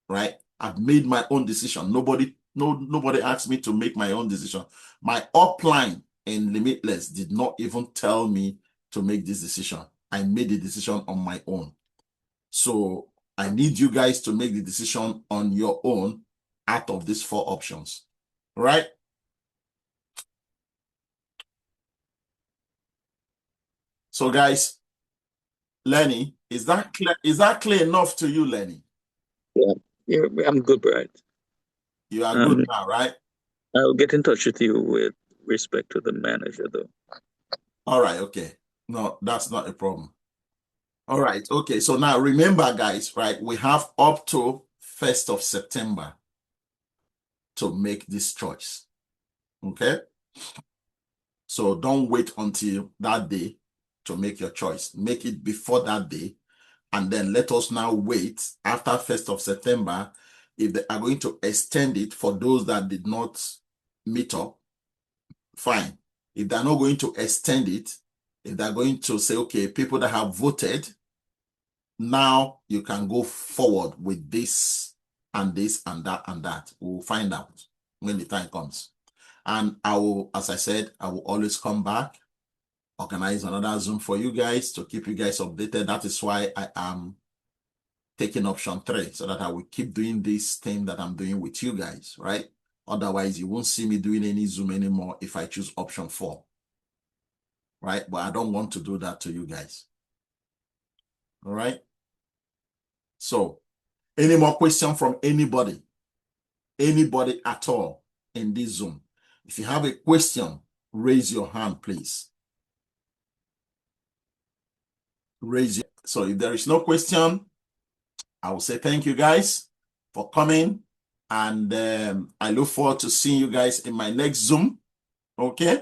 right? I've made my own decision. Nobody asked me to make my own decision. My upline in Limitless did not even tell me to make this decision. I made the decision on my own. So I need you guys to make the decision on your own out of these 4 options, right? So guys, Lenny, is that clear? Is that clear enough to you, Lenny? Yeah, I'm good, Brad. You are good now, right? I'll get in touch with you with respect to the manager, though. All right, okay. No, that's not a problem. All right, okay. So now remember, guys, right? We have up to 1st of September to make this choice, okay? So don't wait until that day to make your choice. Make it before that day. And then let us now wait after 1st of September. If they are going to extend it for those that did not meet up, fine. If they're not going to extend it, if they're going to say, okay, people that have voted, now you can go forward with this and this and that and that. We'll find out when the time comes. And I will, as I said, I will always come back, organize another Zoom for you guys to keep you guys updated. That is why I am taking option 3, so that I will keep doing this thing that I'm doing with you guys, right? Otherwise, you won't see me doing any Zoom anymore if I choose option 4, right? But I don't want to do that to you guys. All right? So, any more question from anybody? Anybody at all in this Zoom? If you have a question, raise your hand, please. Raise your. So if there is no question, I will say thank you guys for coming. And I look forward to seeing you guys in my next Zoom. Okay?